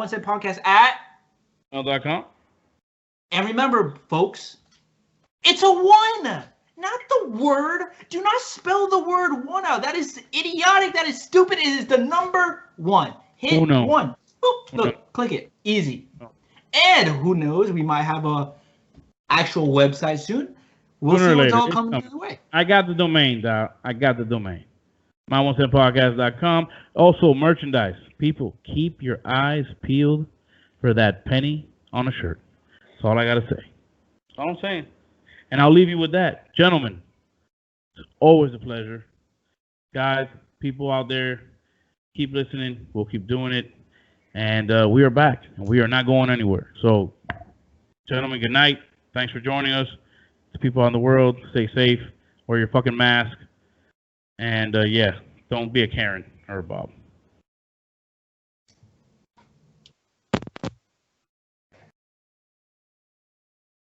Speaker 3: Cent Podcast at
Speaker 1: gmail.com.
Speaker 3: And remember, folks, it's a 1, not the word. Do not spell the word 1 out. That is idiotic. That is stupid. It is the number 1. Hit 1. Boop, look, click it. Easy. And who knows, we might have a actual website soon. We'll see what's all coming his way.
Speaker 1: I got the domain, dog. I got the domain. My1centpodcast.com. Also, merchandise. People, keep your eyes peeled for that penny on a shirt. That's all I got to say. That's all I'm saying. And I'll leave you with that. Gentlemen, it's always a pleasure. Guys, people out there, keep listening. We'll keep doing it. And we are back. And we are not going anywhere. So, gentlemen, good night. Thanks for joining us. To people in the world, stay safe. Wear your fucking mask. And, yeah, don't be a Karen or a Bob.